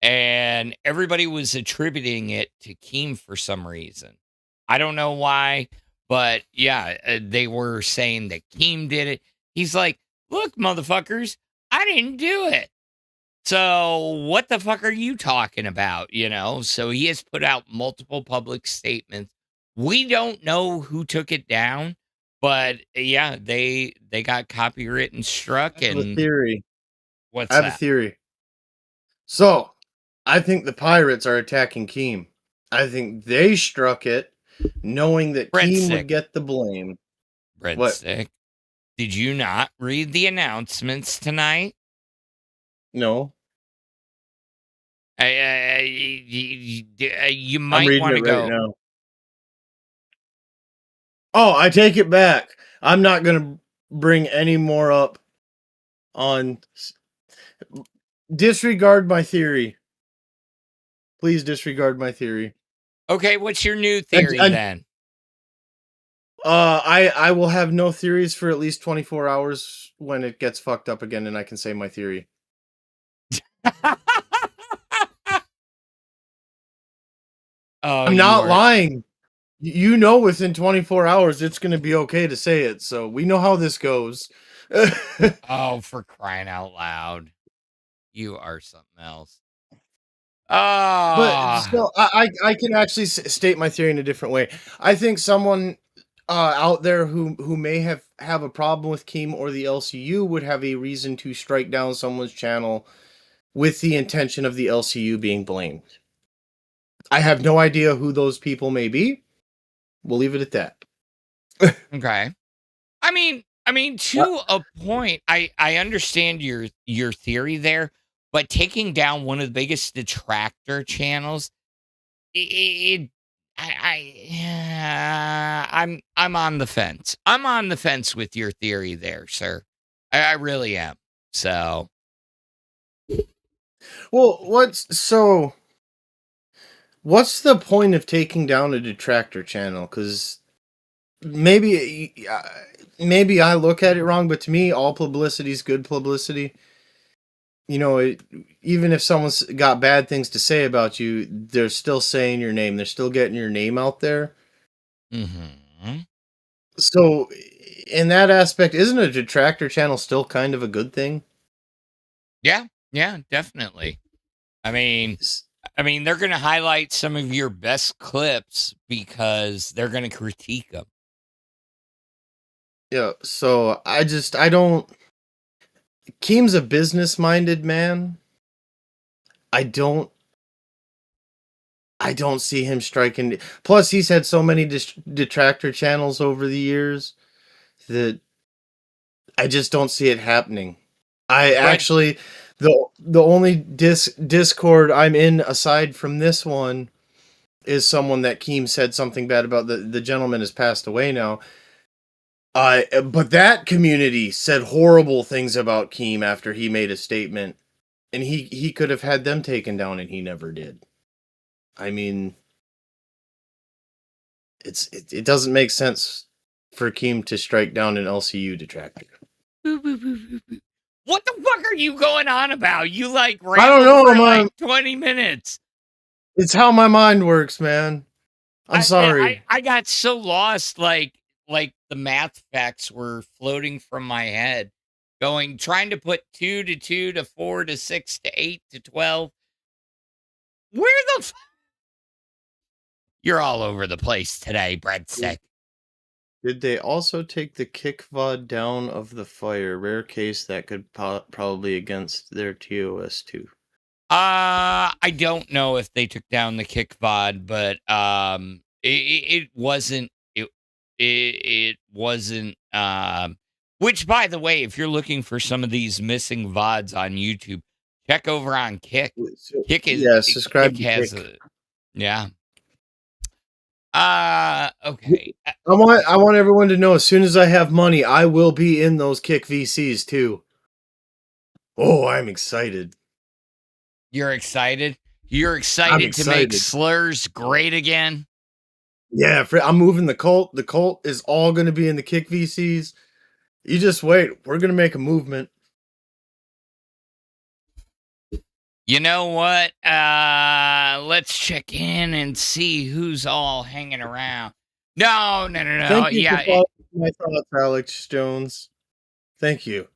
[SPEAKER 1] And everybody was attributing it to Keem for some reason. I don't know why, but yeah, they were saying that Keem did it. He's like, look, motherfuckers, I didn't do it. So what the fuck are you talking about? So he has put out multiple public statements. We don't know who took it down, but yeah, they got copywritten struck.
[SPEAKER 4] I have
[SPEAKER 1] and
[SPEAKER 4] a theory.
[SPEAKER 1] What's
[SPEAKER 4] I have
[SPEAKER 1] that?
[SPEAKER 4] a theory. So I think the pirates are attacking Keem. I think they struck it knowing that Keem would get the blame.
[SPEAKER 1] Breadstik. Did you not read the announcements tonight?
[SPEAKER 4] No.
[SPEAKER 1] You
[SPEAKER 4] I'm
[SPEAKER 1] might
[SPEAKER 4] reading
[SPEAKER 1] want
[SPEAKER 4] it
[SPEAKER 1] to
[SPEAKER 4] right
[SPEAKER 1] go.
[SPEAKER 4] now. Oh, I take it back. I'm not gonna bring any more up on. Disregard my theory. Please disregard my theory.
[SPEAKER 1] Okay, what's your new
[SPEAKER 4] I,
[SPEAKER 1] theory
[SPEAKER 4] I,
[SPEAKER 1] then?
[SPEAKER 4] I will have no theories for at least 24 hours when it gets fucked up again, and I can say my theory.
[SPEAKER 1] Oh,
[SPEAKER 4] I'm
[SPEAKER 1] you
[SPEAKER 4] not
[SPEAKER 1] are.
[SPEAKER 4] lying. You know, within 24 hours, it's going to be okay to say it. So we know how this goes.
[SPEAKER 1] Oh, for crying out loud. You are something else.
[SPEAKER 4] But
[SPEAKER 1] Ah,
[SPEAKER 4] still, I can actually state my theory in a different way. I think someone out there who may have a problem with Keem or the LCU would have a reason to strike down someone's channel with the intention of the LCU being blamed. I have no idea who those people may be. We'll leave it at that.
[SPEAKER 1] okay. I mean, to a point, I understand your theory there, but taking down one of the biggest detractor channels, I'm on the fence. I'm on the fence with your theory there, sir. I really am. So,
[SPEAKER 4] Well, what's the point of taking down a detractor channel? Because maybe I look at it wrong, but to me, all publicity is good publicity. You know, even if someone's got bad things to say about you, they're still saying your name. They're still getting your name out there.
[SPEAKER 1] mhm.
[SPEAKER 4] So, in that aspect, isn't a detractor channel still kind of a good thing?
[SPEAKER 1] Yeah, definitely. I mean, they're going to highlight some of your best clips because they're going to critique them.
[SPEAKER 4] Yeah. So I don't. Keem's a business-minded man. I don't see him striking. Plus, he's had so many detractor channels over the years that I just don't see it happening. I actually, the only Discord I'm in aside from this one is someone that Keem said something bad about. The gentleman has passed away now. But that community said horrible things about Keem after he made a statement, and he could have had them taken down, and he never did. I mean, it doesn't make sense for Keem to strike down an LCU detractor.
[SPEAKER 1] What the fuck are you going on about? You like
[SPEAKER 4] I don't know,
[SPEAKER 1] rambled for like 20 minutes.
[SPEAKER 4] It's how my mind works, man. I'm sorry.
[SPEAKER 1] I got so lost, like the math facts were floating from my head, trying to put 2 to 2 to 4 to 6 to 8 to 12. Where the You're all over the place today, Breadstik.
[SPEAKER 4] Did they also take the kick VOD down of the fire? Rare case that could probably against their TOS too.
[SPEAKER 1] I don't know if they took down the kick VOD, but it wasn't it wasn't which, by the way, if you're looking for some of these missing VODs on YouTube, check over on Kick. Kick is
[SPEAKER 4] subscribe
[SPEAKER 1] Kick
[SPEAKER 4] to
[SPEAKER 1] has
[SPEAKER 4] Kick.
[SPEAKER 1] yeah. Okay.
[SPEAKER 4] I want everyone to know as soon as I have money, I will be in those Kick VCs too. Oh, I'm excited.
[SPEAKER 1] You're excited? You're excited to make slurs great again?
[SPEAKER 4] Yeah, I'm moving the cult. The cult is all going to be in the Kick VCs. You just wait. We're going to make a movement.
[SPEAKER 1] You know what? Let's check in and see who's all hanging around. No.
[SPEAKER 4] Thank you for my thoughts, Alex Jones. Thank you.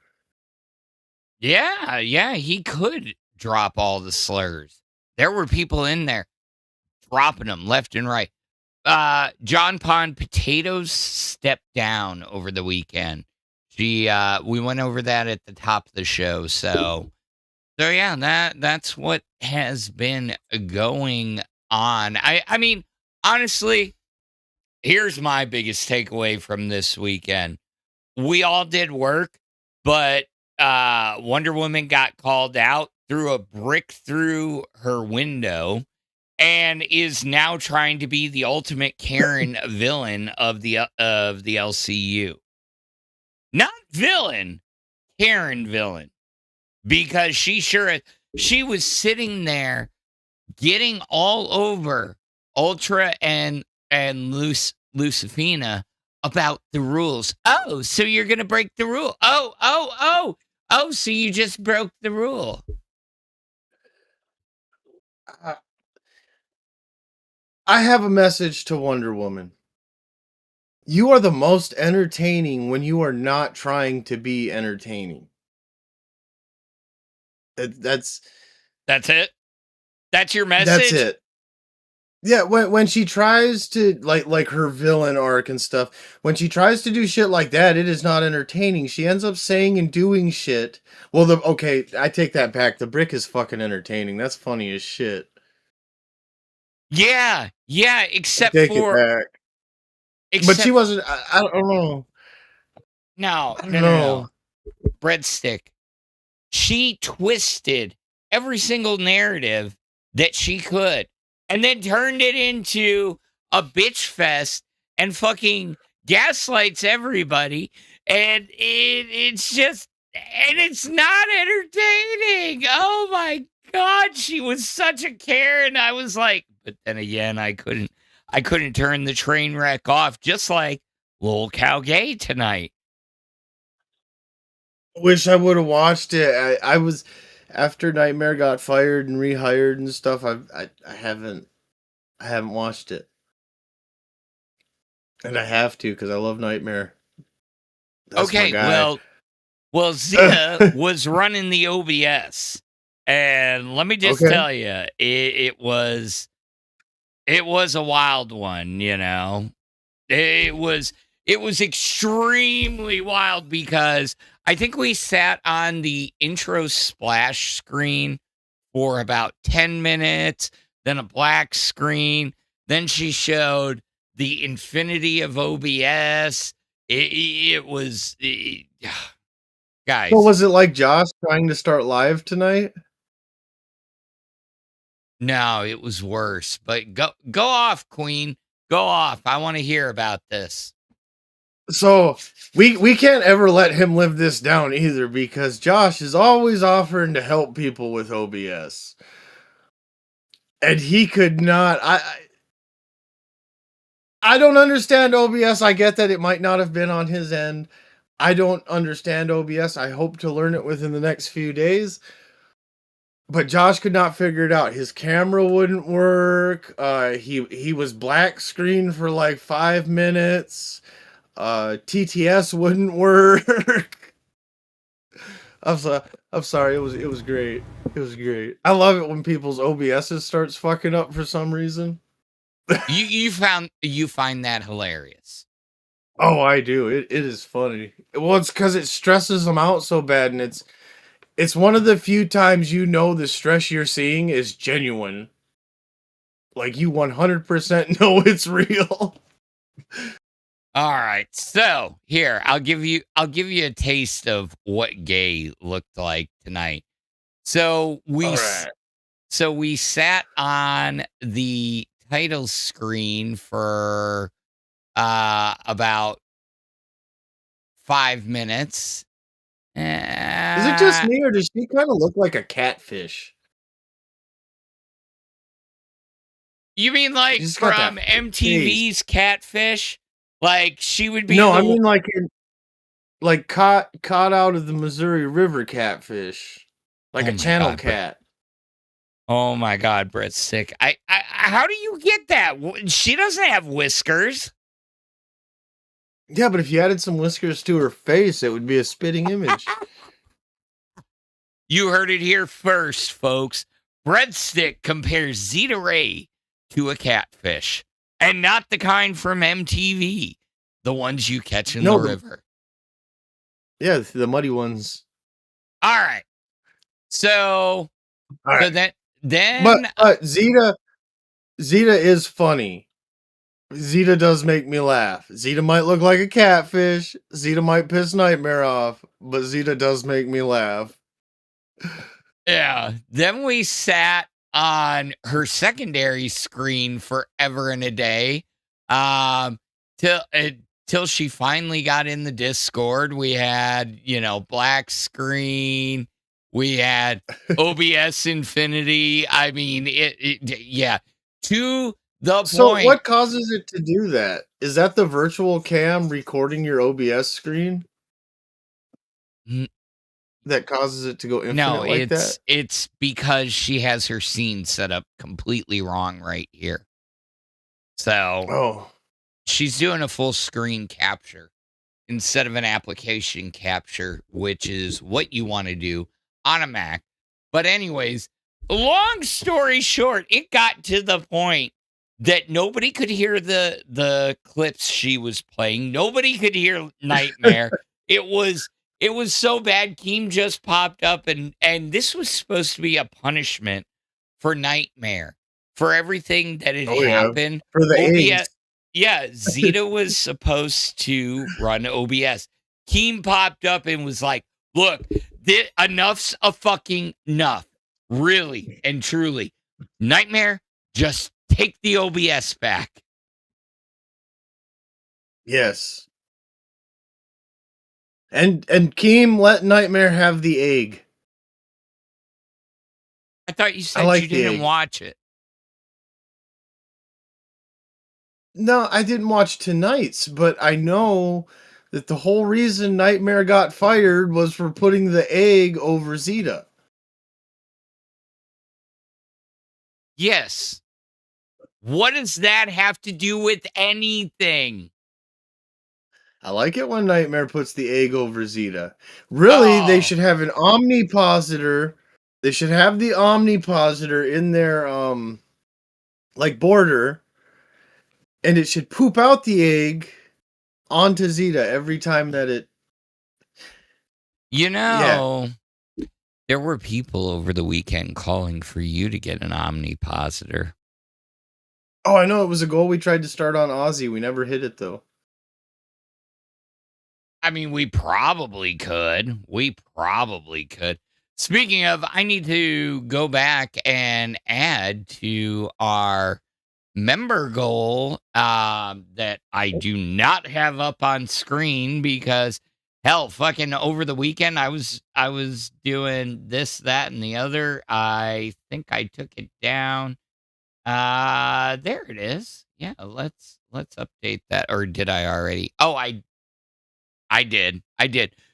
[SPEAKER 1] Yeah, he could drop all the slurs. There were people in there dropping them left and right. John Pond Potatoes stepped down over the weekend. We went over that at the top of the show. So yeah, that's what has been going on. I mean, honestly, here's my biggest takeaway from this weekend. We all did work, but Wonder Woman got called out threw a brick through her window and is now trying to be the ultimate Karen villain of the LCU. Not villain, Karen villain. Because she was sitting there getting all over Ultra and Lucifina about the rules. Oh, so you're going to break the rule. Oh, so you just broke the rule.
[SPEAKER 4] I have a message to Wonder Woman. You are the most entertaining when you are not trying to be entertaining. That's
[SPEAKER 1] it. That's your message.
[SPEAKER 4] That's it. Yeah, when she tries to like her villain arc and stuff, when she tries to do shit like that, it is not entertaining. She ends up saying and doing shit. Well, okay, I take that back. The brick is fucking entertaining. That's funny as shit.
[SPEAKER 1] Yeah, except
[SPEAKER 4] take
[SPEAKER 1] for
[SPEAKER 4] it back. But she wasn't. I don't know.
[SPEAKER 1] No. Breadstik. She twisted every single narrative that she could, and then turned it into a bitch fest and fucking gaslights everybody. And it's just, and it's not entertaining. Oh my God, she was such a Karen. I was like, but then again, I couldn't turn the train wreck off, just like Lolcow Gay tonight.
[SPEAKER 4] Wish I would have watched it. I was, after Nightmare got fired and rehired and stuff. I haven't watched it, and I have to because I love Nightmare. That's
[SPEAKER 1] okay, well, Zeta was running the OBS, and let me just tell you, it was a wild one. You know, it was extremely wild because I think we sat on the intro splash screen for about 10 minutes, then a black screen. Then she showed the infinity of OBS. It was, guys.
[SPEAKER 4] What was it like, Josh, trying to start live tonight?
[SPEAKER 1] No, it was worse. But go off, Queen. Go off. I want to hear about this.
[SPEAKER 4] So we can't ever let him live this down either, because Josh is always offering to help people with OBS, and he could not. I don't understand OBS. I get that it might not have been on his end. I don't understand OBS. I hope to learn it within the next few days. But Josh could not figure it out. His camera wouldn't work. He was black screen for like 5 minutes. TTS wouldn't work. I'm sorry. It was great. It was great. I love it when people's OBSs starts fucking up for some reason.
[SPEAKER 1] you find that hilarious.
[SPEAKER 4] Oh, I do. It is funny. Well, it's because it stresses them out so bad, and it's one of the few times you know the stress you're seeing is genuine. Like, you 100% know it's real.
[SPEAKER 1] All right, so here I'll give you a taste of what gay looked like tonight. So we sat on the title screen for about 5 minutes.
[SPEAKER 4] Is it just me, or does she kind of look like a catfish?
[SPEAKER 1] You mean like from MTV's Catfish? Like she would be?
[SPEAKER 4] No, I mean like caught out of the Missouri River catfish, like a channel cat.
[SPEAKER 1] Oh my God, Breadstik! I how do you get that? She doesn't have whiskers.
[SPEAKER 4] Yeah, but if you added some whiskers to her face, it would be a spitting image.
[SPEAKER 1] You heard it here first, folks. Breadstik compares Zeta Ray to a catfish, and not the kind from MTV, the ones you catch in the river.
[SPEAKER 4] Yeah, the muddy ones.
[SPEAKER 1] All right. So then
[SPEAKER 4] but Zeta is funny. Zeta does make me laugh. Zeta might look like a catfish. Zeta might piss Nightmare off, but Zeta does make me laugh.
[SPEAKER 1] Yeah. Then we sat on her secondary screen forever and a day. Till till she finally got in the Discord. We had, black screen. We had OBS Infinity. I mean, yeah. To the
[SPEAKER 4] So
[SPEAKER 1] point.
[SPEAKER 4] what causes it to do that? Is that the virtual cam recording your OBS screen? That causes it to go infinite like that?
[SPEAKER 1] It's because she has her scene set up completely wrong right here. So she's doing a full screen capture instead of an application capture, which is what you want to do on a Mac. But anyways, long story short, it got to the point that nobody could hear the clips she was playing. Nobody could hear Nightmare. It was so bad. Keem just popped up, and this was supposed to be a punishment for Nightmare for everything that had happened.
[SPEAKER 4] For the eggs.
[SPEAKER 1] Yeah, Zeta was supposed to run OBS. Keem popped up and was like, "Look, enough's a fucking enough, really and truly. Nightmare, just take the OBS back."
[SPEAKER 4] Yes. And Keem let Nightmare have the egg.
[SPEAKER 1] I thought you said you didn't watch it.
[SPEAKER 4] No, I didn't watch tonight's, but I know that the whole reason Nightmare got fired was for putting the egg over Zeta.
[SPEAKER 1] Yes. What does that have to do with anything?
[SPEAKER 4] I like it when Nightmare puts the egg over Zeta. Really, they should have an omnipositor. They should have the omnipositor in their border, and it should poop out the egg onto Zeta every time that it.
[SPEAKER 1] There were people over the weekend calling for you to get an omnipositor.
[SPEAKER 4] Oh, I know. It was a goal we tried to start on Aussie. We never hit it, though.
[SPEAKER 1] I mean, we probably could. Speaking of, I need to go back and add to our member goal that I do not have up on screen because, hell, fucking over the weekend, I was doing this, that, and the other. I think I took it down. There it is. Yeah, let's update that. Or did I already? Oh, I did.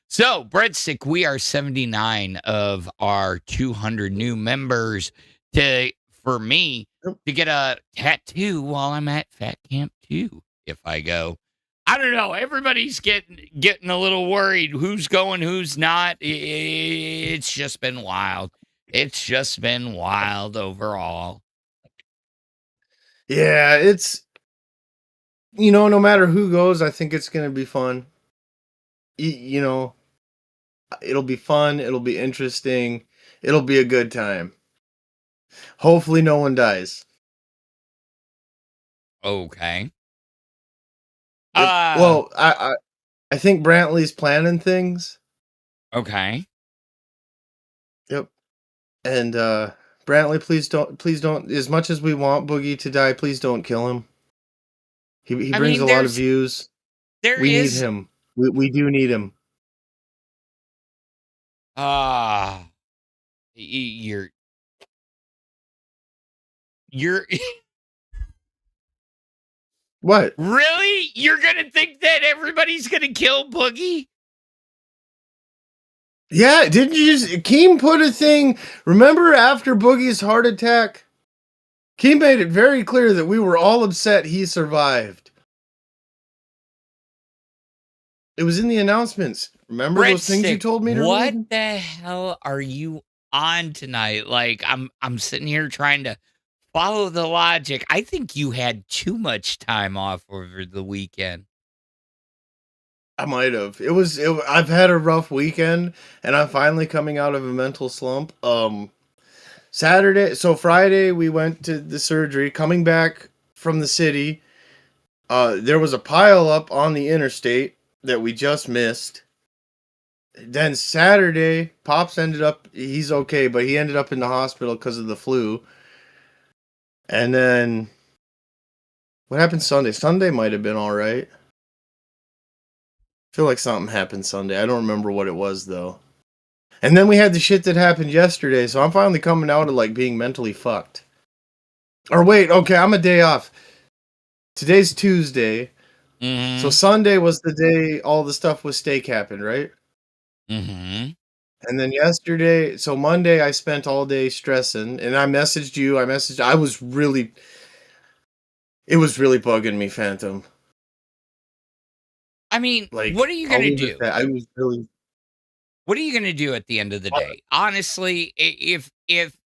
[SPEAKER 1] So, Breadstik, we are 79 of our 200 new members for me to get a tattoo while I'm at Fat Camp 2 if I go. I don't know. Everybody's getting a little worried. Who's going, who's not. It's just been wild. It's just been wild overall.
[SPEAKER 4] Yeah, it's, no matter who goes, I think it's going to be fun. It'll be fun. It'll be interesting. It'll be a good time. Hopefully no one dies.
[SPEAKER 1] Okay.
[SPEAKER 4] Well, I think Brantley's planning things.
[SPEAKER 1] Okay.
[SPEAKER 4] Yep. And Brantley, please don't. As much as we want Boogie to die, please don't kill him. He brings a lot of views. We need him. We do need him.
[SPEAKER 1] You're
[SPEAKER 4] What?
[SPEAKER 1] Really? You're gonna think that everybody's gonna kill Boogie?
[SPEAKER 4] Yeah, didn't you just... Keem put a thing... Remember after Boogie's heart attack? Keem made it very clear that we were all upset he survived. It was in the announcements. Remember those things you told me to read?
[SPEAKER 1] What the hell are you on tonight? Like, I'm sitting here trying to follow the logic. I think you had too much time off over the weekend.
[SPEAKER 4] I might have. I've had a rough weekend, and I'm finally coming out of a mental slump. Friday we went to the surgery. Coming back from the city, there was a pile up on the interstate that we just missed. Then Saturday, Pops he's okay, but he ended up in the hospital because of the flu. And then, what happened Sunday? Sunday might have been all right. I feel like something happened Sunday. I don't remember what it was, though. And then we had the shit that happened yesterday, so I'm finally coming out of, like, being mentally fucked. Or wait, okay, I'm a day off. Today's Tuesday.
[SPEAKER 1] Mm-hmm.
[SPEAKER 4] So Sunday was the day all the stuff with steak happened, right?
[SPEAKER 1] Mm-hmm.
[SPEAKER 4] And then yesterday, so Monday I spent all day stressing, and I messaged you, it was really bugging me, Phantom.
[SPEAKER 1] I mean,
[SPEAKER 4] Like,
[SPEAKER 1] what are you going to do?
[SPEAKER 4] I was really...
[SPEAKER 1] What are you going to do at the end of the day? Honestly, if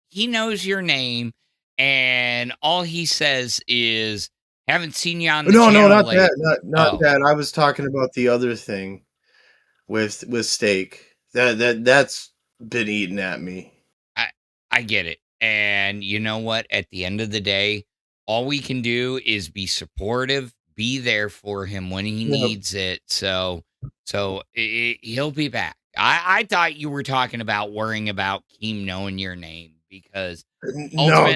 [SPEAKER 1] he knows your name and all he says is, haven't seen you on the channel
[SPEAKER 4] No, not
[SPEAKER 1] lately.
[SPEAKER 4] that. Not that. I was talking about the other thing with steak. That's been eating at me.
[SPEAKER 1] I get it. And you know what? At the end of the day, all we can do is be supportive, be there for him when he needs it. So he'll be back. I thought you were talking about worrying about Keem knowing your name because
[SPEAKER 4] no,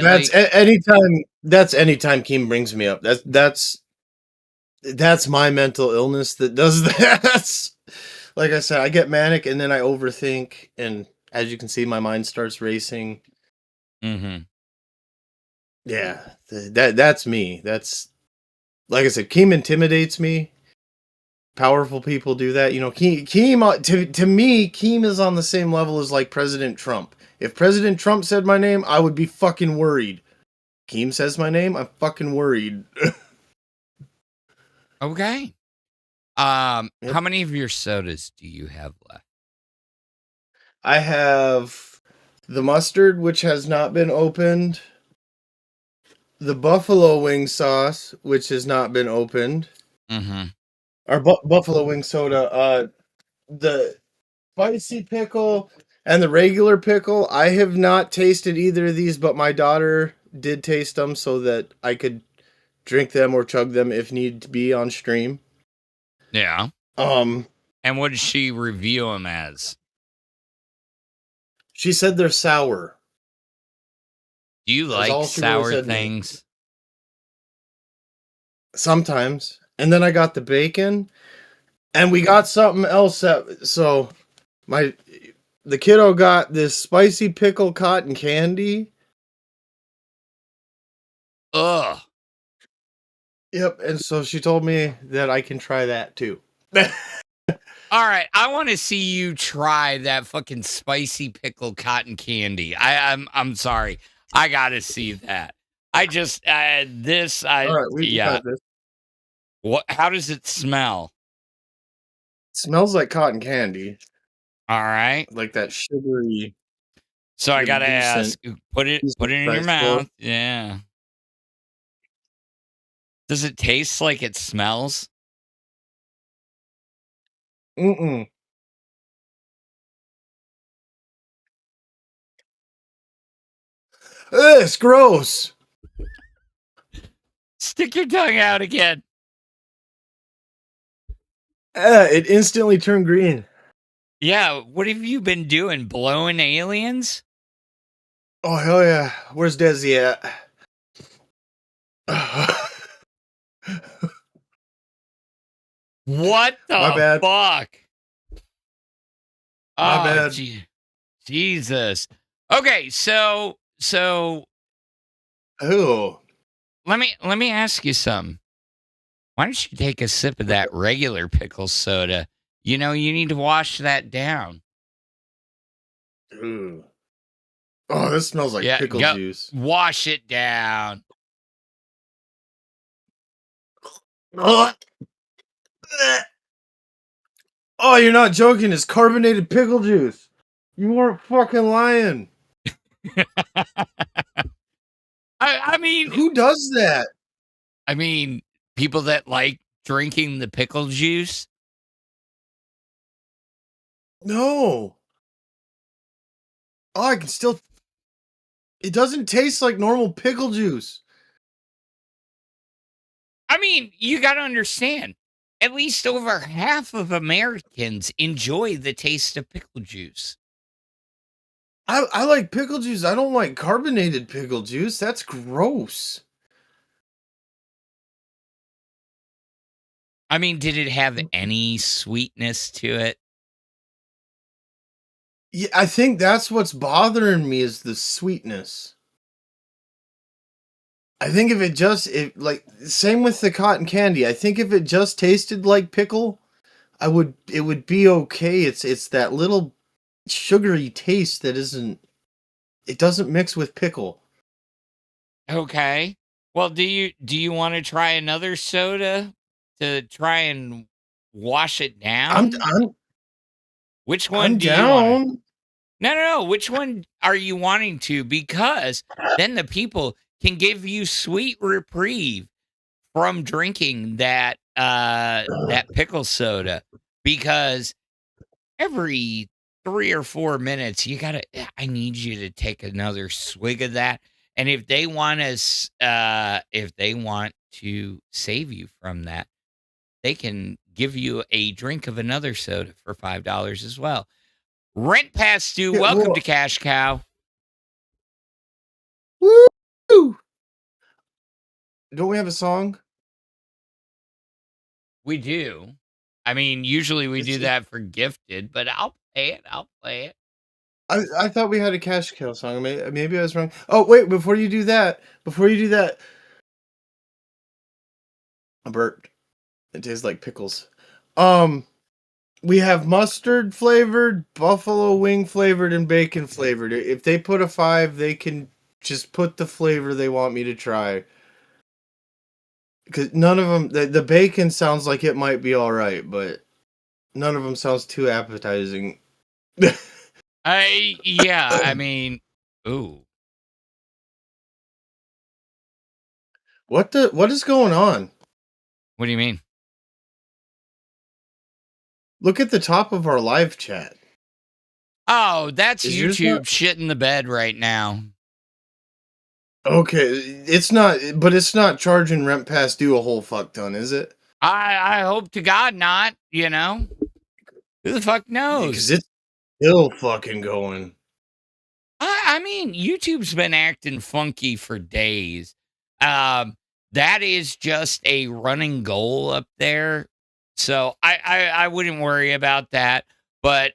[SPEAKER 4] that's anytime Keem brings me up. That's my mental illness that does that. Like I said, I get manic and then I overthink, and as you can see, my mind starts racing.
[SPEAKER 1] Mm-hmm.
[SPEAKER 4] Yeah, that's me. That's, like I said, Keem intimidates me. Powerful people do that. You know, Keem to me, Keem is on the same level as like President Trump. If President Trump said my name, I would be fucking worried. Keem says my name, I'm fucking worried.
[SPEAKER 1] Okay. How many of your sodas do you have left?
[SPEAKER 4] I have the mustard, which has not been opened. The buffalo wing sauce, which has not been opened.
[SPEAKER 1] Mm-hmm.
[SPEAKER 4] Or buffalo wing soda. The spicy pickle and the regular pickle. I have not tasted either of these, but my daughter did taste them so that I could drink them or chug them if need to be on stream.
[SPEAKER 1] Yeah.
[SPEAKER 4] And
[SPEAKER 1] what did she review them as?
[SPEAKER 4] She said they're sour.
[SPEAKER 1] Do you like sour things?
[SPEAKER 4] Sometimes. And then I got the bacon, and we got something else so the kiddo got this spicy pickle cotton candy.
[SPEAKER 1] Ugh.
[SPEAKER 4] Yep, and so she told me that I can try that too.
[SPEAKER 1] All right, I want to see you try that fucking spicy pickle cotton candy. I'm sorry, I gotta see that. I just
[SPEAKER 4] All right, we can try this.
[SPEAKER 1] What? How does it smell?
[SPEAKER 4] It smells like cotton candy.
[SPEAKER 1] All right,
[SPEAKER 4] like that sugary.
[SPEAKER 1] So I gotta ask, put it in your mouth. Yeah. Does it taste like it smells?
[SPEAKER 4] Mm-mm. Ugh, it's gross.
[SPEAKER 1] Stick your tongue out again.
[SPEAKER 4] It instantly turned green.
[SPEAKER 1] Yeah, what have you been doing? Blowing aliens?
[SPEAKER 4] Oh, hell yeah. Where's Desi at?
[SPEAKER 1] What the
[SPEAKER 4] My bad.
[SPEAKER 1] fuck?
[SPEAKER 4] My bad.
[SPEAKER 1] Jesus. Okay, so
[SPEAKER 4] Ooh.
[SPEAKER 1] let me ask you something. Why don't you take a sip of that regular pickle soda? You know, you need to wash that down.
[SPEAKER 4] Ooh. Oh, this smells like pickle juice.
[SPEAKER 1] Wash it down.
[SPEAKER 4] Oh, you're not joking. It's carbonated pickle juice. You weren't fucking lying.
[SPEAKER 1] I mean,
[SPEAKER 4] who does that?
[SPEAKER 1] I mean, people that like drinking the pickle juice.
[SPEAKER 4] No. Oh, I can still... It doesn't taste like normal pickle juice.
[SPEAKER 1] I mean, you got to understand. at least over half of Americans enjoy the taste of pickle juice.
[SPEAKER 4] I like pickle juice. I don't like carbonated pickle juice. That's gross.
[SPEAKER 1] I mean, did it have any sweetness to it?
[SPEAKER 4] Yeah, I think that's what's bothering me is the sweetness. I think if it like same with the cotton candy. I think if it just tasted like pickle, it would be okay. It's that little sugary taste that it doesn't mix with pickle.
[SPEAKER 1] Okay. Well, do you want to try another soda to try and wash it down? Which one
[SPEAKER 4] I'm
[SPEAKER 1] do you want?
[SPEAKER 4] down.
[SPEAKER 1] No. Which one are you wanting to? Because then the people can give you sweet reprieve from drinking that pickle soda. Because every 3 or 4 minutes, I need you to take another swig of that. And if they want to save you from that, they can give you a drink of another soda for $5 as well. Rent past due.
[SPEAKER 4] Yeah,
[SPEAKER 1] Welcome
[SPEAKER 4] well-
[SPEAKER 1] to Cash Cow.
[SPEAKER 4] Woo! Don't we have a song?
[SPEAKER 1] We do. I mean, usually we do that for gifted, but I'll play it.
[SPEAKER 4] I thought we had a Cash Cow song. Maybe I was wrong. Oh wait, before you do that, I burped. It tastes like pickles. We have mustard flavored, buffalo wing flavored, and bacon flavored. If they put a 5, they can just put the flavor they want me to try. Because none of them, the bacon sounds like it might be all right, but none of them sounds too appetizing.
[SPEAKER 1] I mean, ooh.
[SPEAKER 4] What is going on?
[SPEAKER 1] What do you mean?
[SPEAKER 4] Look at the top of our live chat.
[SPEAKER 1] Oh, that's
[SPEAKER 4] Is yours
[SPEAKER 1] YouTube
[SPEAKER 4] not-
[SPEAKER 1] shitting the bed right now.
[SPEAKER 4] Okay, it's not charging rent past due a whole fuck ton, is it?
[SPEAKER 1] I hope to God not, Who the fuck knows?
[SPEAKER 4] Because it's still fucking going.
[SPEAKER 1] I mean, YouTube's been acting funky for days. That is just a running goal up there. So I wouldn't worry about that. But,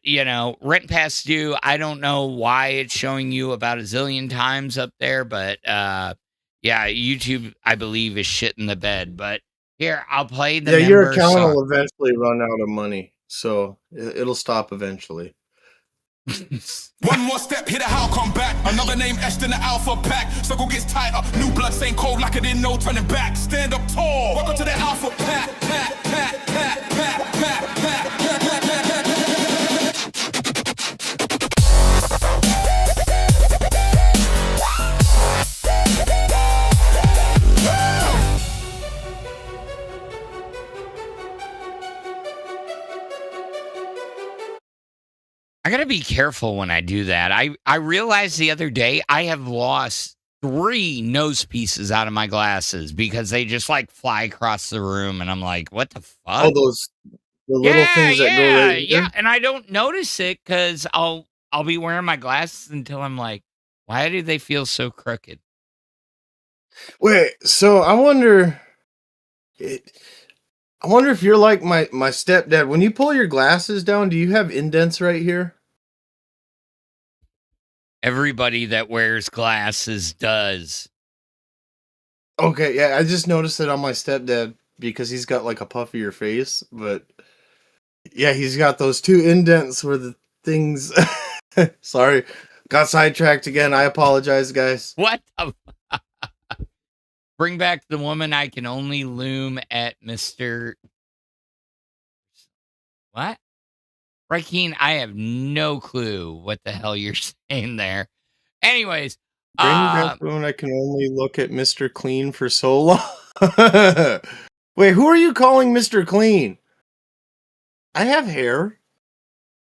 [SPEAKER 1] rent past due, I don't know why it's showing you about a zillion times up there. But, yeah, YouTube, I believe, is shit in the bed. But here, I'll play the
[SPEAKER 4] Yeah, your
[SPEAKER 1] member
[SPEAKER 4] account
[SPEAKER 1] song.
[SPEAKER 4] will eventually run out of money. So it'll stop eventually.
[SPEAKER 10] One more step, hit a how come back. Another name etched in the alpha pack. Circle gets tighter, new blood same cold like I didn't know turning back. Stand up tall, welcome to the alpha pack.
[SPEAKER 1] I gotta be careful when I do that. I realized the other day I have lost 3 nose pieces out of my glasses because they just like fly across the room, and I'm like, what the fuck?
[SPEAKER 4] Oh, the little things that go right here?
[SPEAKER 1] Yeah, and I don't notice it because I'll be wearing my glasses until I'm like, why do they feel so crooked?
[SPEAKER 4] Wait, so I wonder if you're like my stepdad. When you pull your glasses down, do you have indents right here?
[SPEAKER 1] Everybody that wears glasses does.
[SPEAKER 4] Okay, yeah, I just noticed it on my stepdad because he's got like a puffier face, but yeah, he's got those 2 indents where the things sorry, got sidetracked again. I apologize, guys.
[SPEAKER 1] What? Bring back the woman I can only loom at Mr. What? Rakeen, I have no clue what the hell you're saying there. Anyways,
[SPEAKER 4] Bring back when I can only look at Mr. Clean for so long. Wait, who are you calling Mr. Clean? I have hair.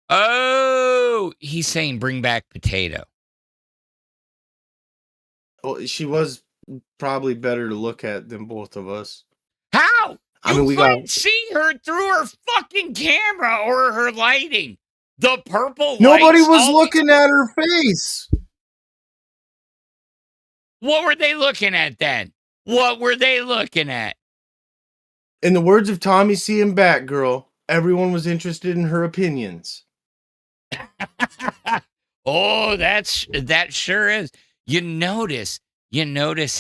[SPEAKER 1] Oh, he's saying bring back potato.
[SPEAKER 4] Well, she was probably better to look at than both of us.
[SPEAKER 1] How?
[SPEAKER 4] I mean,
[SPEAKER 1] You
[SPEAKER 4] we got.
[SPEAKER 1] couldn't see her through her fucking camera or her lighting. The purple
[SPEAKER 4] Nobody
[SPEAKER 1] lights
[SPEAKER 4] was
[SPEAKER 1] always-
[SPEAKER 4] looking at her face.
[SPEAKER 1] What were they looking at then? What were they looking at?
[SPEAKER 4] In the words of Tommy C. and Batgirl, everyone was interested in her opinions.
[SPEAKER 1] Oh, that sure is. You notice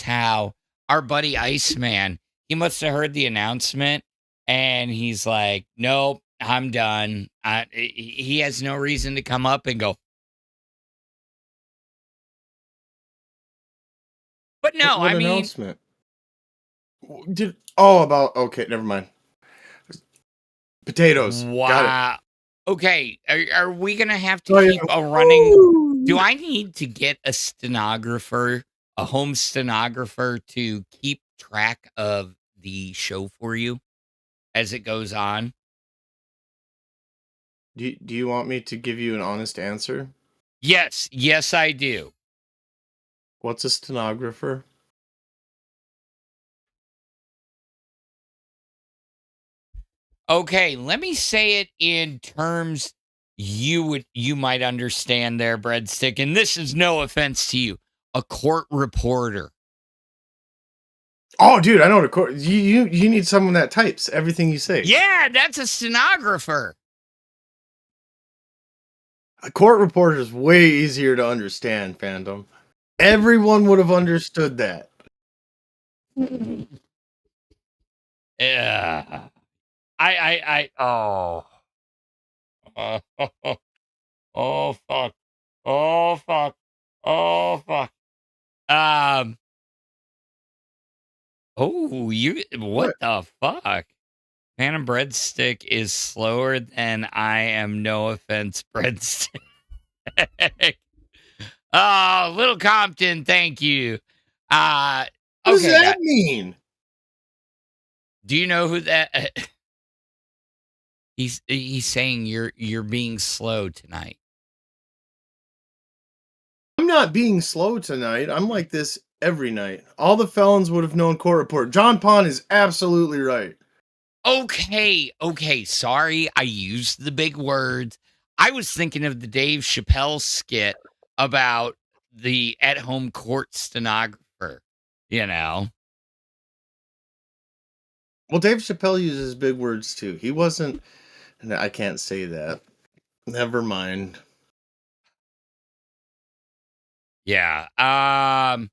[SPEAKER 1] how our buddy Iceman, he must have heard the announcement and he's like, nope, I'm done. He has no reason to come up and go. But no,
[SPEAKER 4] What
[SPEAKER 1] I mean,
[SPEAKER 4] announcement? Okay, never mind. Potatoes.
[SPEAKER 1] wow.
[SPEAKER 4] Got
[SPEAKER 1] Okay, are we gonna have to
[SPEAKER 4] Oh, yeah.
[SPEAKER 1] keep a running?
[SPEAKER 4] Woo!
[SPEAKER 1] Do I need to get a stenographer, a home stenographer, to keep track of the show for you as it goes on?
[SPEAKER 4] Do you want me to give you an honest answer?
[SPEAKER 1] Yes, I do.
[SPEAKER 4] What's a stenographer?
[SPEAKER 1] Okay, let me say it in terms you might understand there, Breadstik, and this is no offense to you. A court reporter.
[SPEAKER 4] Oh, dude, I know what a court. You need someone that types everything you say.
[SPEAKER 1] Yeah, that's a stenographer.
[SPEAKER 4] A court reporter is way easier to understand, fandom. Everyone would have understood that.
[SPEAKER 1] Yeah. Oh. Oh, fuck. Oh, fuck. Oh, fuck. What the fuck? Phantom Breadstik is slower than I am, no offense, Breadstik. Oh, Little Compton, thank you.
[SPEAKER 4] What does that mean?
[SPEAKER 1] Do you know who that? He's saying you're being slow tonight.
[SPEAKER 4] I'm not being slow tonight. I'm like this every night. All the felons would have known court report. John Pond is absolutely right.
[SPEAKER 1] Okay, sorry, I used the big words. I was thinking of the Dave Chappelle skit about the at-home court stenographer, you know.
[SPEAKER 4] Well, Dave Chappelle uses big words too. He wasn't. I can't say that. Never mind.
[SPEAKER 1] Yeah. Raikeen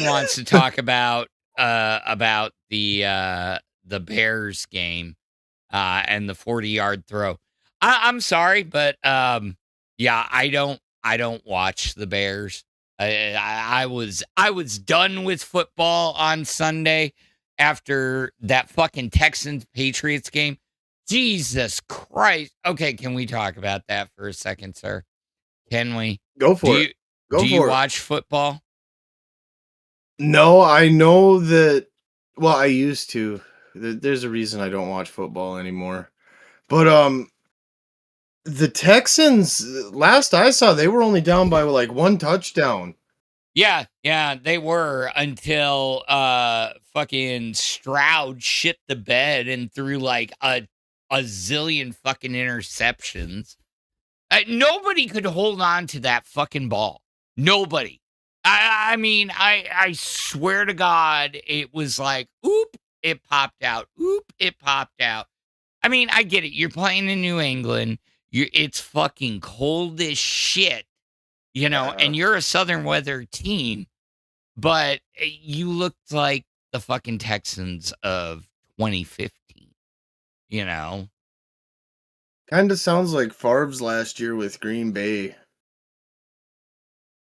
[SPEAKER 1] wants to talk about the Bears game and the 40-yard throw. I'm sorry, but yeah, I don't watch the Bears. I was done with football on Sunday after that fucking Texans Patriots game. Jesus Christ. Okay, can we talk about that for a second, sir? Can we?
[SPEAKER 4] Go for it.
[SPEAKER 1] Do you watch football?
[SPEAKER 4] No, I know that. Well, I used to. There's a reason I don't watch football anymore. But the Texans, last I saw, they were only down by like one touchdown.
[SPEAKER 1] Yeah, they were until fucking Stroud shit the bed and threw like a zillion fucking interceptions. Nobody could hold on to that fucking ball. Nobody. I mean, I swear to God, it was like, oop, it popped out. Oop, it popped out. I mean, I get it. You're playing in New England. It's fucking cold as shit, you know, and you're a southern weather team, but you looked like the fucking Texans of 2015, you know.
[SPEAKER 4] Kind of sounds like Favre's last year with Green Bay.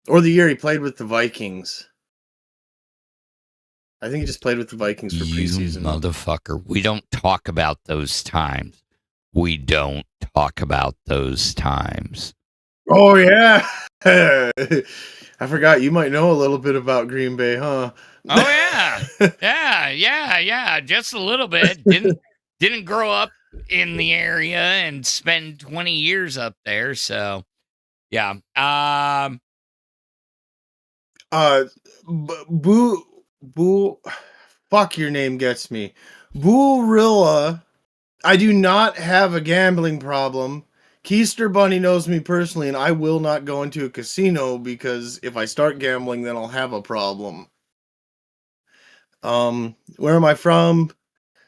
[SPEAKER 4] Or the year he played with the Vikings. I think he just played with the Vikings for preseason.
[SPEAKER 1] Motherfucker. We don't talk about those times. We don't talk about those times.
[SPEAKER 4] Oh, yeah. I forgot. You might know a little bit about Green Bay, huh?
[SPEAKER 1] Oh, yeah. yeah. Just a little bit. Didn't grow up in the area and spend 20 years up there. So, yeah.
[SPEAKER 4] Boo. Fuck, your name gets me. Boorilla. I do not have a gambling problem. Keister Bunny knows me personally, and I will not go into a casino because if I start gambling, then I'll have a problem. Where am I from?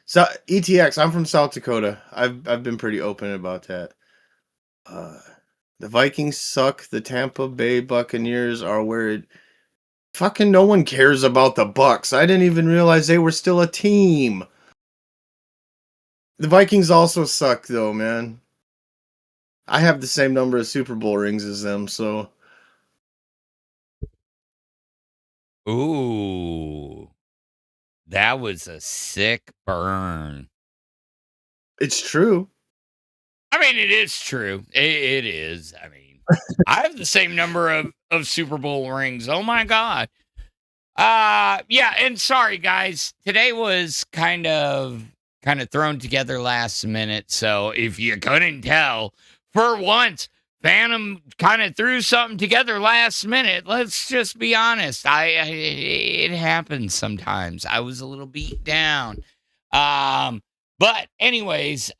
[SPEAKER 4] ETX. I'm from South Dakota. I've been pretty open about that. The Vikings suck. The Tampa Bay Buccaneers are where it. Fucking no one cares about the Bucks. I didn't even realize they were still a team. The Vikings also suck, though, man. I have the same number of Super Bowl rings as them, so.
[SPEAKER 1] Ooh. That was a sick burn.
[SPEAKER 4] It's true.
[SPEAKER 1] I mean, it is true. It is. I mean, I have the same number of Super Bowl rings. Oh, my God. Yeah, and sorry, guys. Today was kind of thrown together last minute, so if you couldn't tell, for once, Phantom kind of threw something together last minute. Let's just be honest. It happens sometimes. I was a little beat down. But anyways,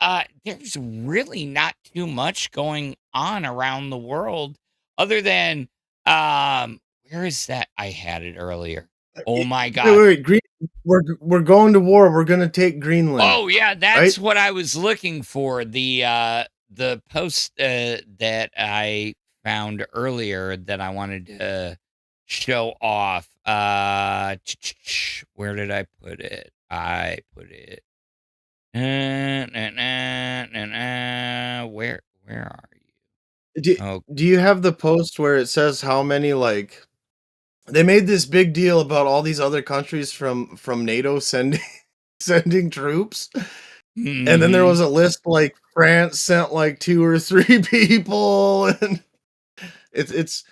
[SPEAKER 1] there's really not too much going on around the world other than where is that? I had it earlier. Oh my God.
[SPEAKER 4] Wait. We're going to war. We're going to take Greenland.
[SPEAKER 1] Oh yeah, that's right? What I was looking for. The post that I found earlier that I wanted to show off. Where did I put it? I put it. Where are you?
[SPEAKER 4] Do you have the post where it says how many, like, they made this big deal about all these other countries from NATO sending troops? Mm-hmm. And then there was a list, like France sent like 2 or 3 people, and it's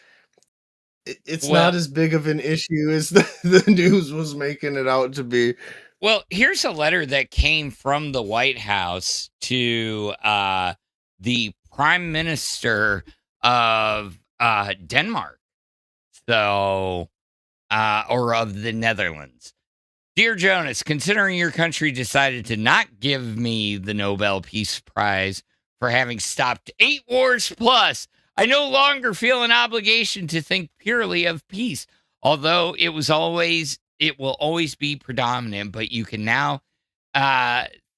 [SPEAKER 4] not as big of an issue as the news was making it out to be.
[SPEAKER 1] Well, here's a letter that came from the White House to the Prime Minister of Denmark, so or of the Netherlands. Dear Jonas, considering your country decided to not give me the Nobel Peace Prize for having stopped 8 wars plus, I no longer feel an obligation to think purely of peace, although it will always be predominant, but you can now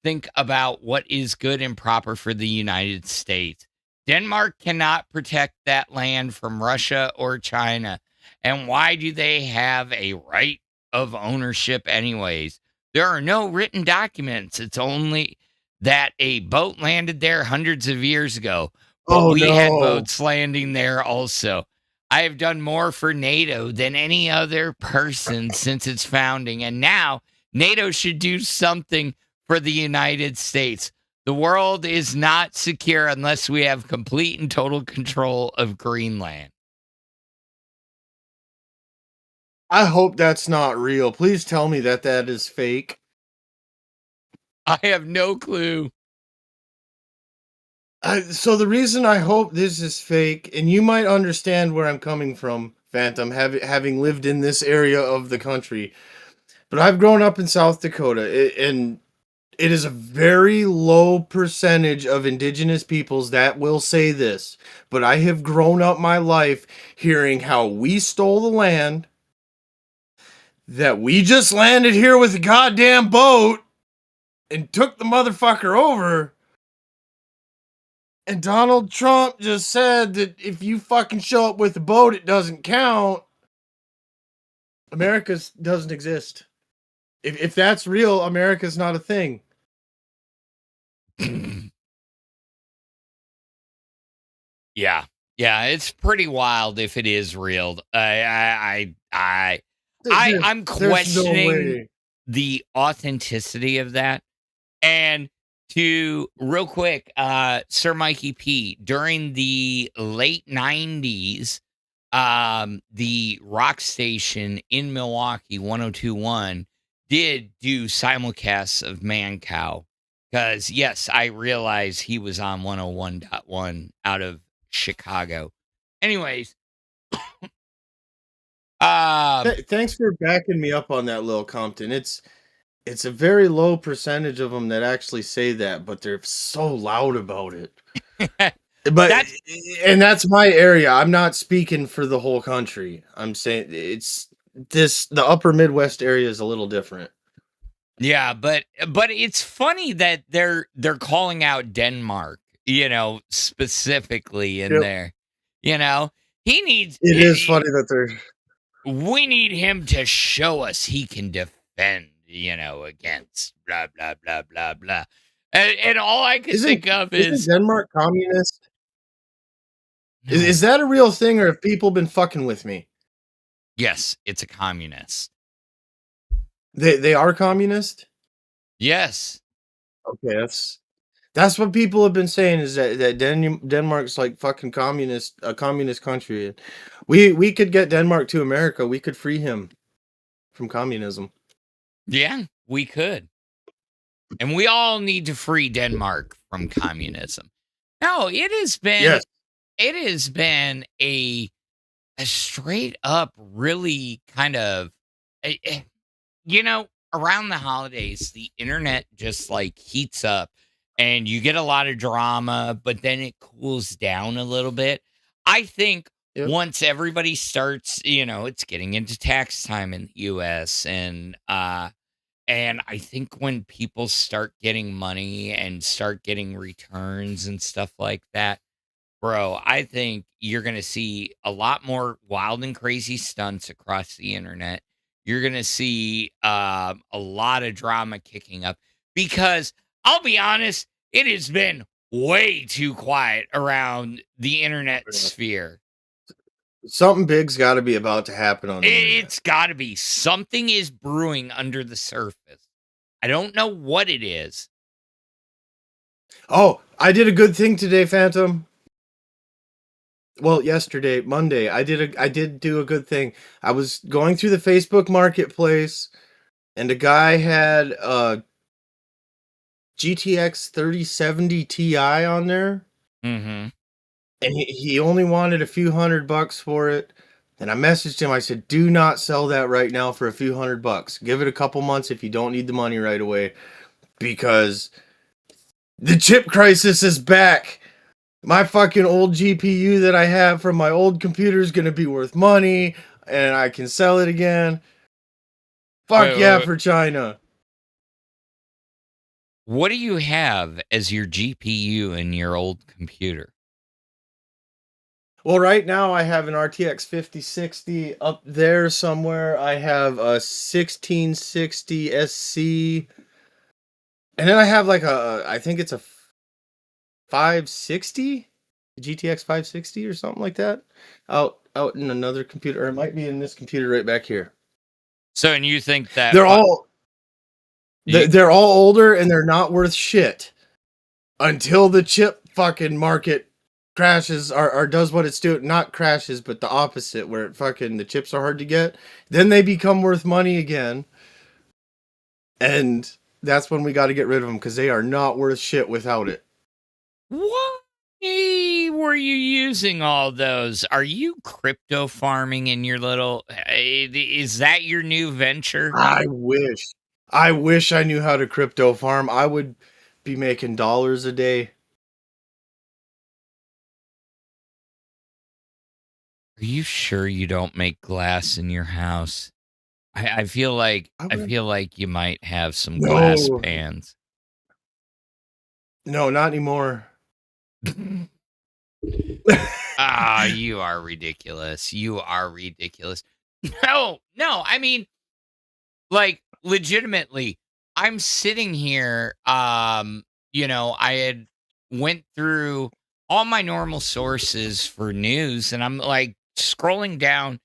[SPEAKER 1] think about what is good and proper for the United States. Denmark cannot protect that land from Russia or China. And why do they have a right of ownership anyways? There are no written documents. It's only that a boat landed there hundreds of years ago. But we had boats landing there also. I have done more for NATO than any other person since its founding. And now NATO should do something for the United States. The world is not secure unless we have complete and total control of Greenland.
[SPEAKER 4] I hope that's not real. Please tell me that is fake.
[SPEAKER 1] I have no clue.
[SPEAKER 4] So the reason I hope this is fake, and you might understand where I'm coming from, Phantom, having lived in this area of the country, but I've grown up in South Dakota, and it is a very low percentage of indigenous peoples that will say this, but I have grown up my life hearing how we stole the land, that we just landed here with a goddamn boat and took the motherfucker over. And Donald Trump just said that if you fucking show up with a boat, it doesn't count. America doesn't exist. If that's real, America's not a thing.
[SPEAKER 1] Yeah, it's pretty wild if it is real. I'm questioning the authenticity of that. And to real quick, Sir Mikey P, during the late 90s, the rock station in Milwaukee, 102.1, did do simulcasts of Man Cow. Because, yes, I realize he was on 101.1 out of Chicago. Anyways.
[SPEAKER 4] Thanks for backing me up on that, Lil Compton. It's a very low percentage of them that actually say that, but they're so loud about it. But that's my area. I'm not speaking for the whole country. I'm saying the upper Midwest area is a little different.
[SPEAKER 1] Yeah, but it's funny that they're calling out Denmark, specifically in there. He needs.
[SPEAKER 4] It is funny that they're.
[SPEAKER 1] We need him to show us he can defend, against blah blah blah blah blah. And all I can think of is
[SPEAKER 4] Denmark communist. No. Is that a real thing, or have people been fucking with me?
[SPEAKER 1] Yes, it's a communist.
[SPEAKER 4] They are communist?
[SPEAKER 1] Yes.
[SPEAKER 4] Okay, that's what people have been saying, is that Denmark's like fucking a communist country. We could get Denmark to America. We could free him from communism.
[SPEAKER 1] Yeah, we could. And we all need to free Denmark from communism. No, it has been a straight up really kind of around the holidays, the internet just like heats up and you get a lot of drama, but then it cools down a little bit. I think once everybody starts, it's getting into tax time in the US, and I think when people start getting money and start getting returns and stuff like that, bro, I think you're going to see a lot more wild and crazy stunts across the internet. You're going to see a lot of drama kicking up, because I'll be honest, it has been way too quiet around the internet sphere.
[SPEAKER 4] Something big's got to be about to happen on the internet.
[SPEAKER 1] It's got to be. Something is brewing under the surface. I don't know what it is.
[SPEAKER 4] Oh, I did a good thing today, Phantom. Well, yesterday, Monday, I did do a good thing. I was going through the Facebook Marketplace, and a guy had a GTX 3070 Ti on there.
[SPEAKER 1] Mm-hmm.
[SPEAKER 4] And he only wanted a few $100 for it. And I messaged him. I said, do not sell that right now for a few $100. Give it a couple months if you don't need the money right away, because the chip crisis is back. My fucking old GPU that I have from my old computer is going to be worth money, and I can sell it again. Fuck yeah, for China.
[SPEAKER 1] What do you have as your GPU in your old computer?
[SPEAKER 4] Well, right now I have an RTX 5060 up there somewhere. I have a 1660 SC. And then I have like I think it's a 560? GTX 560 or something like that. Out in another computer. Or it might be in this computer right back here.
[SPEAKER 1] So, and you think that...
[SPEAKER 4] They're all older, and they're not worth shit. Until the chip fucking market crashes or does what it's doing. Not crashes, but the opposite, where the chips are hard to get. Then they become worth money again. And that's when we got to get rid of them, because they are not worth shit without it.
[SPEAKER 1] Why were you using all those? Are you crypto farming in your little... Is that your new venture?
[SPEAKER 4] I wish I knew how to crypto farm. I would be making dollars a day.
[SPEAKER 1] Are you sure you don't make glass in your house? I feel like you might have some glass pans.
[SPEAKER 4] No, not anymore.
[SPEAKER 1] You are ridiculous. You are ridiculous. No, I mean, like, legitimately, I'm sitting here, I had went through all my normal sources for news, and I'm like scrolling down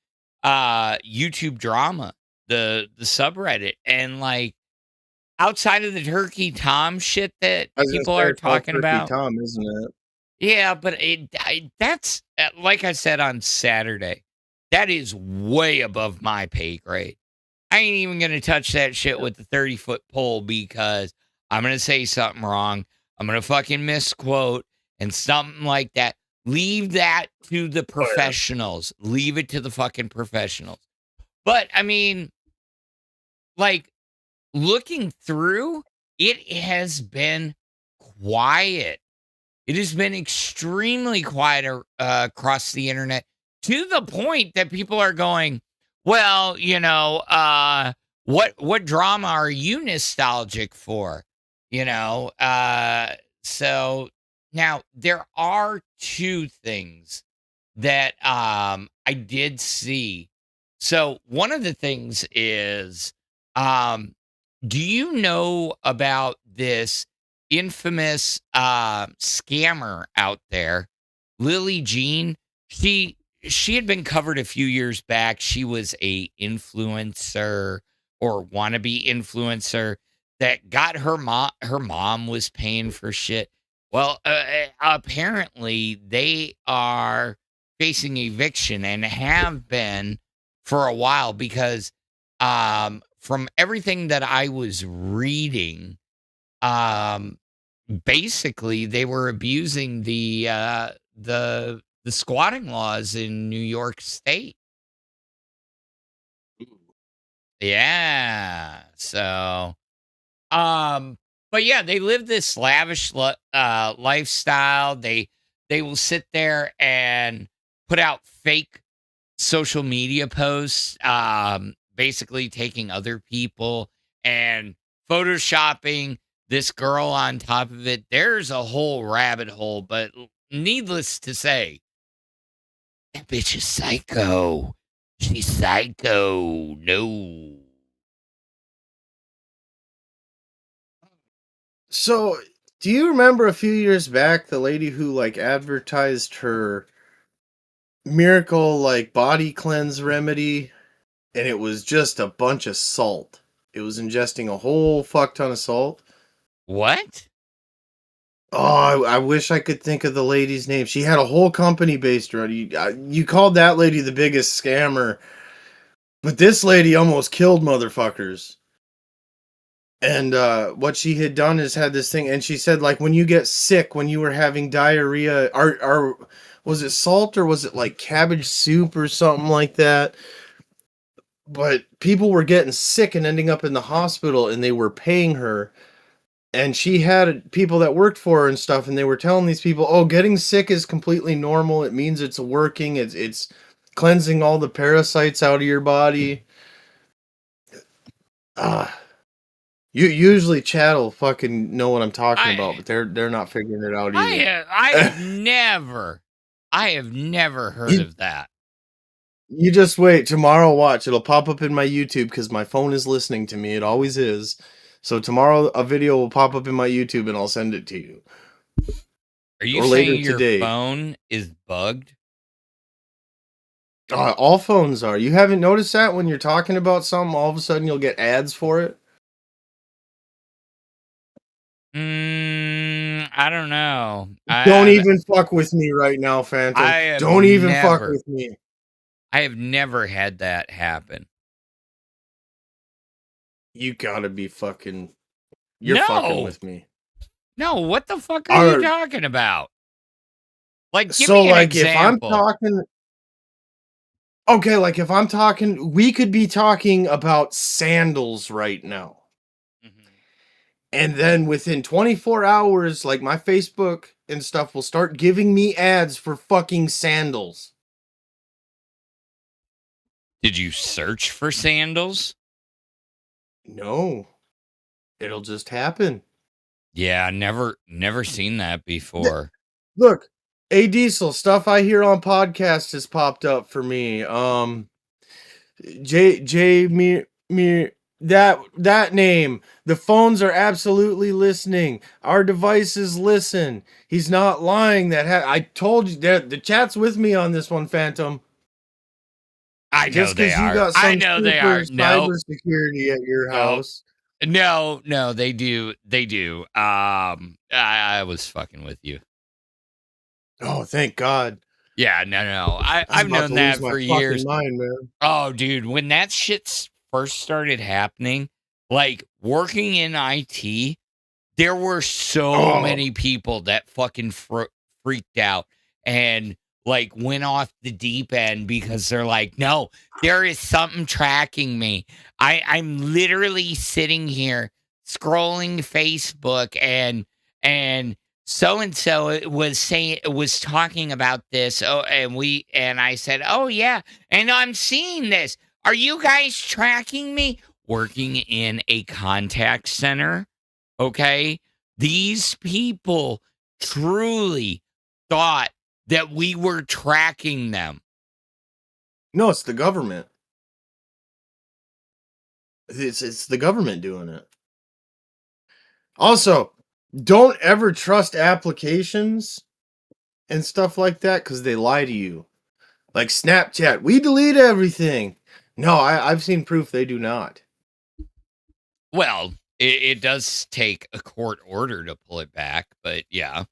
[SPEAKER 1] YouTube drama, the subreddit, and like outside of the Turkey Tom shit that people are talking about.
[SPEAKER 4] Turkey Tom, isn't it?
[SPEAKER 1] Yeah, but that's, like I said on Saturday, that is way above my pay grade. I ain't even going to touch that shit with the 30-foot pole, because I'm going to say something wrong. I'm going to fucking misquote and something like that. Leave that to the professionals. Leave it to the fucking professionals. But, I mean, like, looking through, it has been quiet. It has been extremely quiet across the internet to the point that people are going, well, what drama are you nostalgic for? So now there are two things that I did see. So one of the things is, do you know about this infamous scammer out there, Lily Jean? She had been covered a few years back. She was a influencer or wannabe influencer that got her mom was paying for shit. Well, apparently they are facing eviction and have been for a while because from everything that I was reading, basically they were abusing the squatting laws in New York State. Yeah. So, but yeah, they live this lavish lifestyle. They will sit there and put out fake social media posts, basically taking other people and photoshopping this girl on top of it. There's a whole rabbit hole, but needless to say, that bitch is psycho. She's psycho. No.
[SPEAKER 4] So, do you remember a few years back the lady who like advertised her miracle like body cleanse remedy, and it was just a bunch of salt? It was ingesting a whole fuck ton of salt.
[SPEAKER 1] What?
[SPEAKER 4] Oh, I wish I could think of the lady's name. She had a whole company based around you. You called that lady the biggest scammer, but this lady almost killed motherfuckers. And what she had done is had this thing, and she said like when you get sick, when you were having diarrhea, or was it salt or was it like cabbage soup or something like that? But people were getting sick and ending up in the hospital, and they were paying her. And she had people that worked for her and stuff, and they were telling these people, "Oh, getting sick is completely normal. It means it's working. It's cleansing all the parasites out of your body." You usually Chad will fucking know what I'm talking about, but they're not figuring it out either.
[SPEAKER 1] I have never heard of that.
[SPEAKER 4] You just wait. Tomorrow, watch. It'll pop up in my YouTube because my phone is listening to me. It always is. So tomorrow, a video will pop up in my YouTube, and I'll send it to you.
[SPEAKER 1] Are you saying your phone is bugged?
[SPEAKER 4] All phones are. You haven't noticed that when you're talking about something, all of a sudden you'll get ads for it?
[SPEAKER 1] I don't know.
[SPEAKER 4] Don't even fuck with me right now, Phantom. Don't even fuck with me.
[SPEAKER 1] I have never had that happen.
[SPEAKER 4] You gotta be fucking... You're fucking with me.
[SPEAKER 1] No, what the fuck are you talking about? Like, give
[SPEAKER 4] so,
[SPEAKER 1] me an
[SPEAKER 4] like,
[SPEAKER 1] example.
[SPEAKER 4] if I'm talking... Okay, like, if I'm talking... We could be talking about sandals right now. And then within 24 hours, like, my Facebook and stuff will start giving me ads for fucking sandals.
[SPEAKER 1] Did you search for sandals?
[SPEAKER 4] No. It'll just happen.
[SPEAKER 1] Yeah, never seen that before.
[SPEAKER 4] Look, A Diesel, stuff I hear on podcasts has popped up for me. That name. The phones are absolutely listening. Our devices listen. He's not lying. I told you that the chat's with me on this one, Phantom.
[SPEAKER 1] I know
[SPEAKER 4] Just
[SPEAKER 1] they
[SPEAKER 4] because you
[SPEAKER 1] are.
[SPEAKER 4] got some
[SPEAKER 1] I know they are. No.
[SPEAKER 4] cybersecurity at your house.
[SPEAKER 1] No, they do. They do. I was fucking with you.
[SPEAKER 4] Oh, thank God.
[SPEAKER 1] Yeah, no. I've known that for years.
[SPEAKER 4] Mind, man.
[SPEAKER 1] Oh, dude, when that shit first started happening, like working in IT, there were so many people that fucking freaked out and like went off the deep end because they're like, no, there is something tracking me. I'm literally sitting here scrolling Facebook and so was talking about this. Oh, and I said, oh yeah, and I'm seeing this. Are you guys tracking me? Working in a contact center, okay? These people truly thought that we were tracking them.
[SPEAKER 4] No, it's the government. It's the government doing it. Also, don't ever trust applications and stuff like that because they lie to you. Like Snapchat, we delete everything. No, I've seen proof they do not.
[SPEAKER 1] Well, it does take a court order to pull it back, but yeah.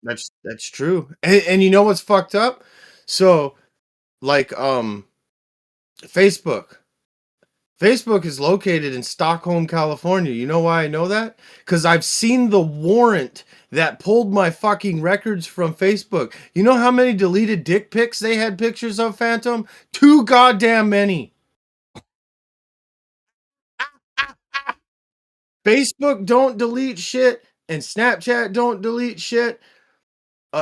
[SPEAKER 4] That's true. And you know what's fucked up? So, like, Facebook. Facebook is located in Stockholm, California. You know why I know that? Because I've seen the warrant that pulled my fucking records from Facebook. You know how many deleted dick pics they had pictures of, Phantom? Too goddamn many. Facebook don't delete shit, and Snapchat don't delete shit.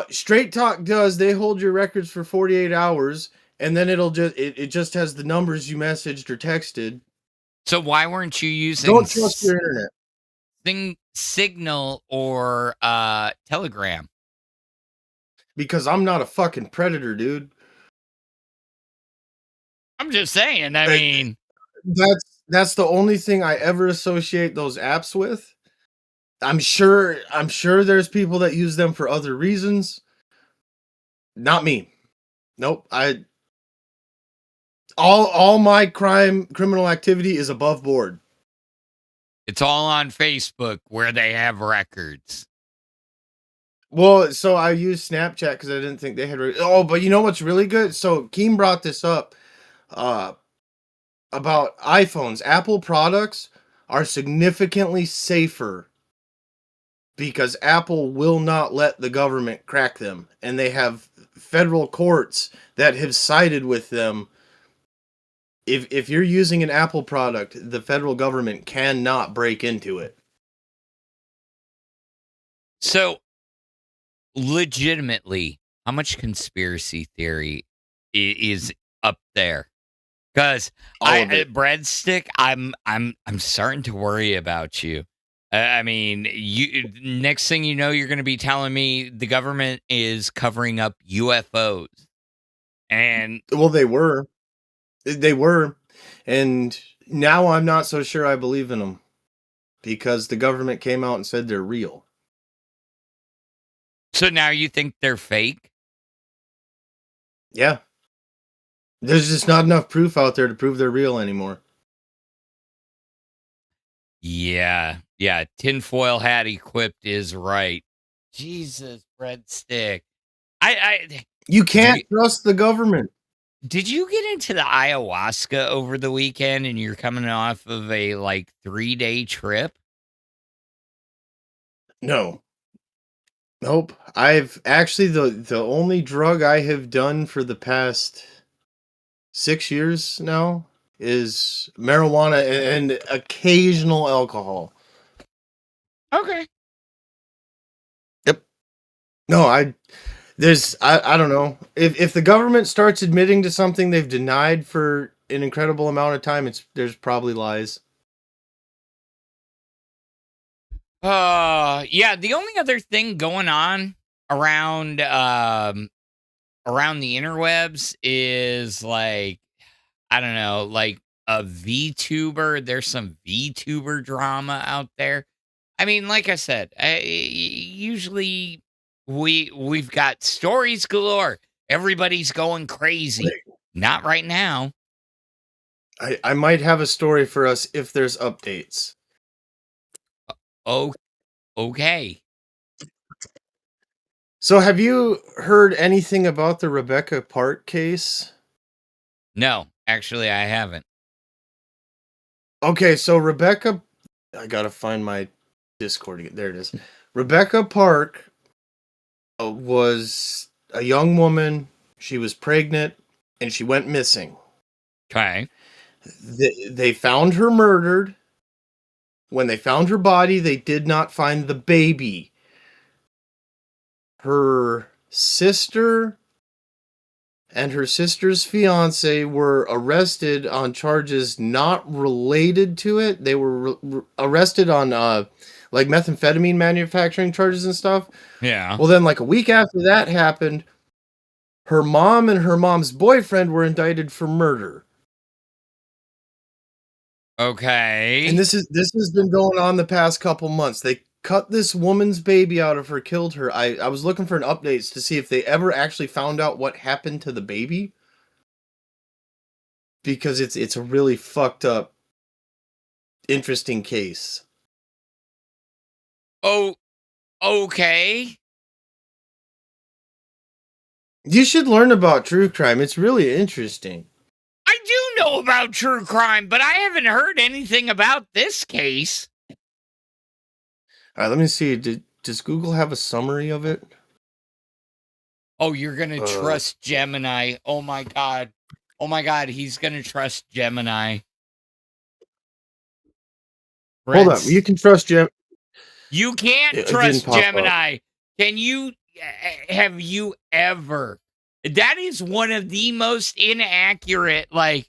[SPEAKER 4] Straight Talk does. They hold your records for 48 hours, and then it just has the numbers you messaged or texted.
[SPEAKER 1] So why weren't you using
[SPEAKER 4] Don't trust your internet.
[SPEAKER 1] Signal or Telegram?
[SPEAKER 4] Because I'm not a fucking predator, dude.
[SPEAKER 1] I'm just saying. I mean,
[SPEAKER 4] that's the only thing I ever associate those apps with. I'm sure there's people that use them for other reasons. Not me. Nope. All my criminal activity is above board.
[SPEAKER 1] It's all on Facebook where they have records.
[SPEAKER 4] Well, so I used Snapchat because I didn't think they had. But you know what's really good? So Keem brought this up about iPhones. Apple products are significantly safer because Apple will not let the government crack them, and they have federal courts that have sided with them. If you're using an Apple product, the federal government cannot break into it.
[SPEAKER 1] So, legitimately, how much conspiracy theory is up there? Because Breadstik, I'm starting to worry about you. I mean, next thing you know, you're going to be telling me the government is covering up UFOs, and
[SPEAKER 4] well, they were, and now I'm not so sure I believe in them because the government came out and said they're real.
[SPEAKER 1] So now you think they're fake?
[SPEAKER 4] Yeah. There's just not enough proof out there to prove they're real anymore.
[SPEAKER 1] Yeah. Tinfoil hat equipped is right. Jesus, Breadstik.
[SPEAKER 4] You can't trust the government.
[SPEAKER 1] Did you get into the ayahuasca over the weekend and you're coming off of a 3-day trip?
[SPEAKER 4] No. Nope. I've actually the only drug I have done for the past 6 years now is marijuana and occasional alcohol.
[SPEAKER 1] Okay.
[SPEAKER 4] Yep. No, I don't know. If the government starts admitting to something they've denied for an incredible amount of time, there's probably lies.
[SPEAKER 1] Yeah, the only other thing going on around the interwebs is I don't know, a VTuber. There's some VTuber drama out there. I mean, like I said, usually we've got stories galore. Everybody's going crazy. Not right now.
[SPEAKER 4] I might have a story for us if there's updates.
[SPEAKER 1] Oh, okay.
[SPEAKER 4] So have you heard anything about the Rebecca Park case?
[SPEAKER 1] No, actually I haven't.
[SPEAKER 4] Okay, so Rebecca, I gotta find my Discord again. There it is. Rebecca Park was a young woman She was pregnant, and she went missing.
[SPEAKER 1] Okay.
[SPEAKER 4] They found her murdered. When they found her body, they did not find the baby. Her sister and her sister's fiance were arrested on charges not related to it. They were arrested on like methamphetamine manufacturing charges and stuff.
[SPEAKER 1] Yeah.
[SPEAKER 4] Well, then like a week after that happened, her mom and her mom's boyfriend were indicted for murder.
[SPEAKER 1] Okay.
[SPEAKER 4] And this has been going on the past couple months. They cut this woman's baby out of her, killed her. I was looking for an updates to see if they ever actually found out what happened to the baby. Because it's a really fucked up, interesting case.
[SPEAKER 1] Oh, okay.
[SPEAKER 4] You should learn about true crime. It's really interesting.
[SPEAKER 1] I do know about true crime, but I haven't heard anything about this case.
[SPEAKER 4] All right, let me see. Does Google have a summary of it?
[SPEAKER 1] Oh, you're going to trust Gemini. Oh, my God. Oh, my God. He's going to trust Gemini.
[SPEAKER 4] Hold up. You can trust Gemini.
[SPEAKER 1] You can't trust Gemini. Can you? Have you ever? That is one of the most inaccurate, like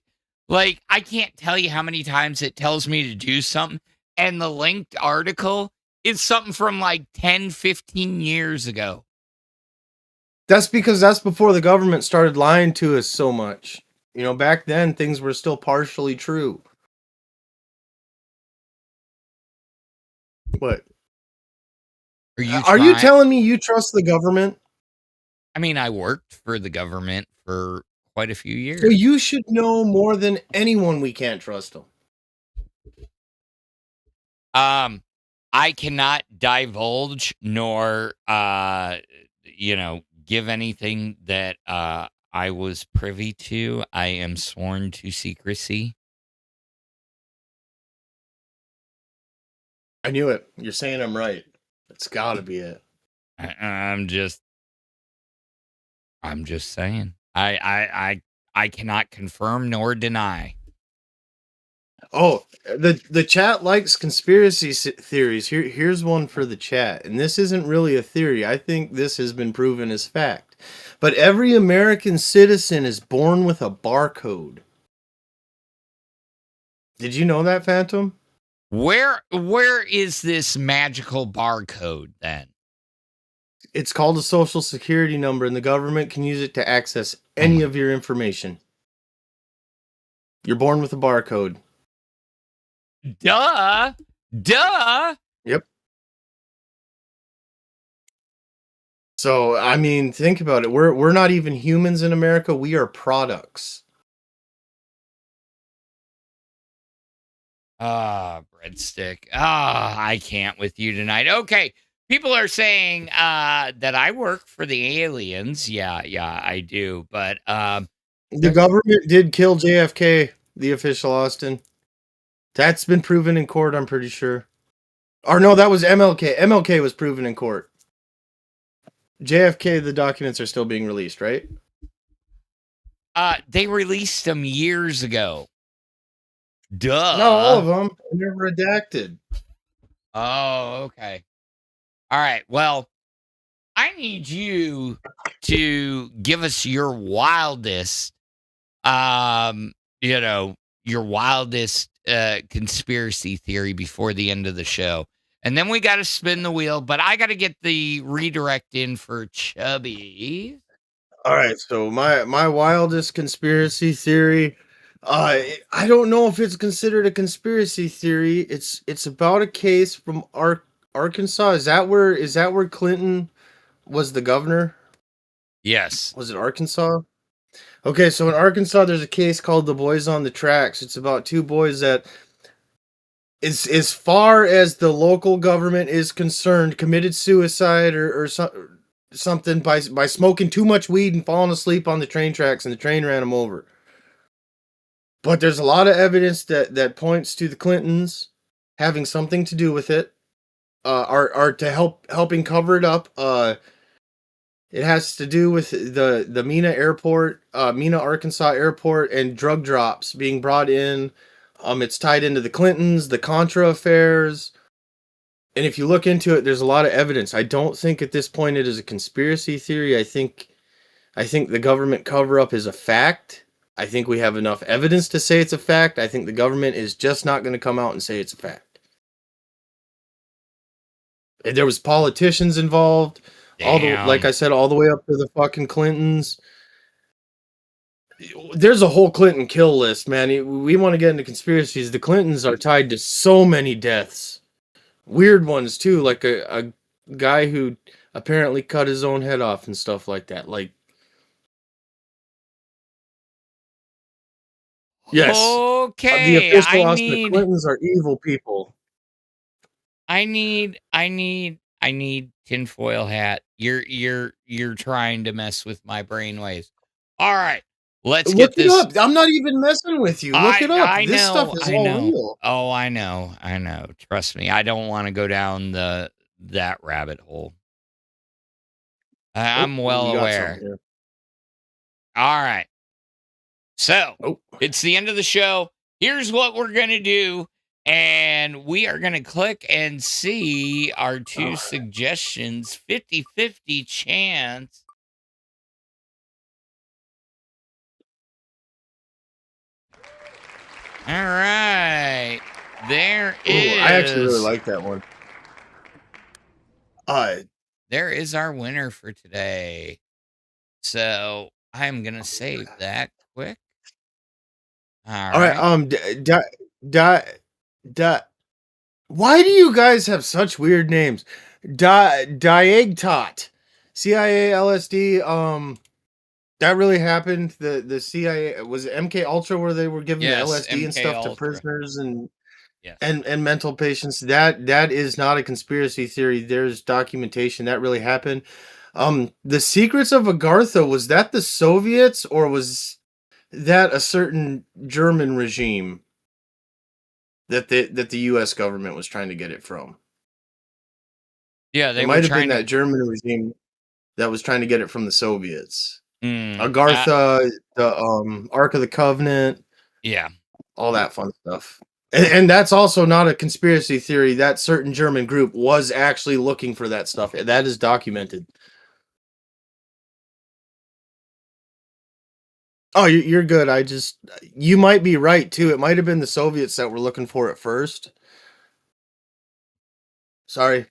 [SPEAKER 1] I can't tell you how many times it tells me to do something, and the linked article is something from like 10, 15 years ago.
[SPEAKER 4] That's because that's before the government started lying to us so much. You know, back then things were still partially true. What? Are you telling me you trust the government?
[SPEAKER 1] I mean, I worked for the government for quite a few years.
[SPEAKER 4] So you should know more than anyone we can't trust them.
[SPEAKER 1] I cannot divulge nor give anything that I was privy to. I am sworn to secrecy.
[SPEAKER 4] I knew it. You're saying I'm right. It's got to be it.
[SPEAKER 1] I'm just saying. I cannot confirm nor deny.
[SPEAKER 4] Oh, the chat likes conspiracy theories. Here's one for the chat. And this isn't really a theory. I think this has been proven as fact. But every American citizen is born with a barcode. Did you know that, Phantom?
[SPEAKER 1] Where is this magical barcode then?
[SPEAKER 4] It's called a social security number, and the government can use it to access any of your information. You're born with a barcode.
[SPEAKER 1] Duh.
[SPEAKER 4] Yep. So, I mean, think about it. We're not even humans in America. We are products.
[SPEAKER 1] Breadstik. I can't with you tonight. Okay. People are saying that I work for the aliens. Yeah, I do. But
[SPEAKER 4] the government did kill JFK, the official Austin. That's been proven in court, I'm pretty sure. Or no, that was MLK. MLK was proven in court. JFK, the documents are still being released, right?
[SPEAKER 1] They released them years ago. Duh.
[SPEAKER 4] Not all of them. They're redacted.
[SPEAKER 1] Oh, okay. All right. Well, I need you to give us your wildest, your wildest conspiracy theory before the end of the show. And then we got to spin the wheel, but I got to get the redirect in for Chubby.
[SPEAKER 4] All right. So my wildest conspiracy theory, I don't know if it's considered a conspiracy theory. It's about a case from Arkansas. Is that where Clinton was the governor?
[SPEAKER 1] Yes.
[SPEAKER 4] Was it Arkansas? Okay, so in Arkansas, there's a case called the Boys on the Tracks. It's about two boys that, as far as the local government is concerned, committed suicide or something by smoking too much weed and falling asleep on the train tracks, and the train ran them over. But there's a lot of evidence that points to the Clintons having something to do with it, or to helping cover it up. It has to do with the Mena airport, Mena, Arkansas airport, and drug drops being brought in. It's tied into the Clintons, the Contra affairs. And if you look into it, there's a lot of evidence. I don't think at this point it is a conspiracy theory. I think the government cover-up is a fact. I think we have enough evidence to say it's a fact. I think the government is just not going to come out and say it's a fact. And there was politicians involved. Like I said, all the way up to the fucking Clintons. There's a whole Clinton kill list, man. We want to get into conspiracies. The Clintons are tied to so many deaths. Weird ones, too. Like a guy who apparently cut his own head off and stuff like that. Like, yes.
[SPEAKER 1] Okay.
[SPEAKER 4] The official the Clintons are evil people.
[SPEAKER 1] I need tinfoil hat. You're trying to mess with my brainwaves. All right, let's
[SPEAKER 4] Look
[SPEAKER 1] get
[SPEAKER 4] it
[SPEAKER 1] this.
[SPEAKER 4] up. I'm not even messing with you. Look it up. This stuff is all real.
[SPEAKER 1] Oh, I know. Trust me. I don't want to go down that rabbit hole. I'm well aware. All right. So it's the end of the show. Here's what we're gonna do. And we are going to click and see our two suggestions, 50-50 chance. All right. There is.
[SPEAKER 4] I actually really like that one.
[SPEAKER 1] There is our winner for today. So I'm going to save that quick. All right.
[SPEAKER 4] Why do you guys have such weird names? Diagtot, CIA, LSD. That really happened. The CIA was it MK Ultra where they were giving the LSD MK and stuff Ultra. To prisoners and mental patients. That is not a conspiracy theory. There's documentation that really happened. The Secrets of Agartha, was that the Soviets or was that a certain German regime that the U.S. government was trying to get it from?
[SPEAKER 1] Yeah, they
[SPEAKER 4] might have been that German regime that was trying to get it from the Soviets. Agartha, the Ark of the Covenant, all that fun stuff. And that's also not a conspiracy theory. That certain German group was actually looking for that stuff. That is documented. Oh, you're good. You might be right, too. It might have been the Soviets that were looking for it first. Sorry.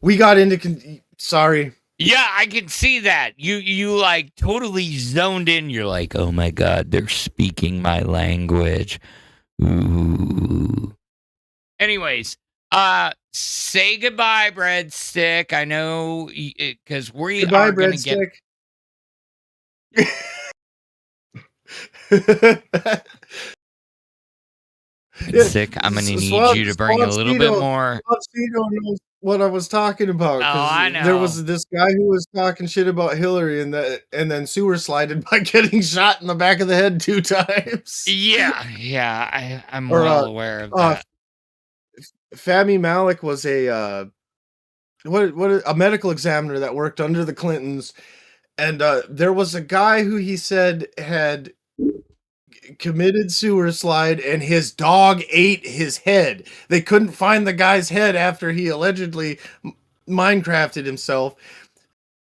[SPEAKER 4] We got into... Sorry.
[SPEAKER 1] Yeah, I can see that. You like totally zoned in. You're like, oh my God, they're speaking my language. Ooh. Anyways, say goodbye, Breadstik. I know, because we
[SPEAKER 4] goodbye,
[SPEAKER 1] are going to get... Breadstik, I'm going to need you to bring a little bit more.
[SPEAKER 4] Knows what I was talking about.
[SPEAKER 1] Oh, I know.
[SPEAKER 4] There was this guy who was talking shit about Hillary and then sewer slided by getting shot in the back of the head 2 times.
[SPEAKER 1] Yeah, I'm well aware of that.
[SPEAKER 4] Fahmy Malik was a medical examiner that worked under the Clintons, and there was a guy who he said had committed sewer slide and his dog ate his head. They couldn't find the guy's head after he allegedly Minecrafted himself,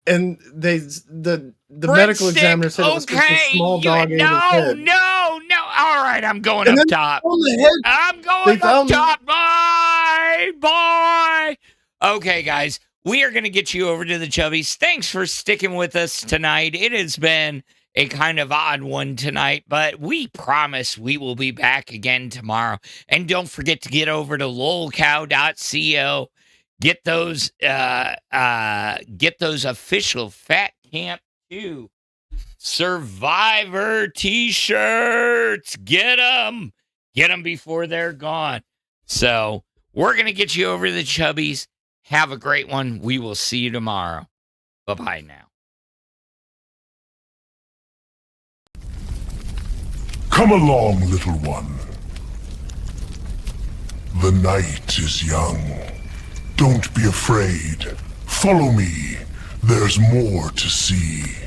[SPEAKER 4] and the medical examiner said it was because a small dog ate his head.
[SPEAKER 1] No. All right, I'm going up top. I'm going up top. Bye. Okay, guys, we are going to get you over to the Chubbies. Thanks for sticking with us tonight. It has been a kind of odd one tonight, but we promise we will be back again tomorrow. And don't forget to get over to lolcow.co. Get those official Fat Camp 2 Survivor t-shirts. Get them before they're gone. So we're going to get you over to the Chubbies. Have a great one. We will see you tomorrow. Bye-bye now.
[SPEAKER 2] Come along, little one. The night is young. Don't be afraid. Follow me. there's more to see.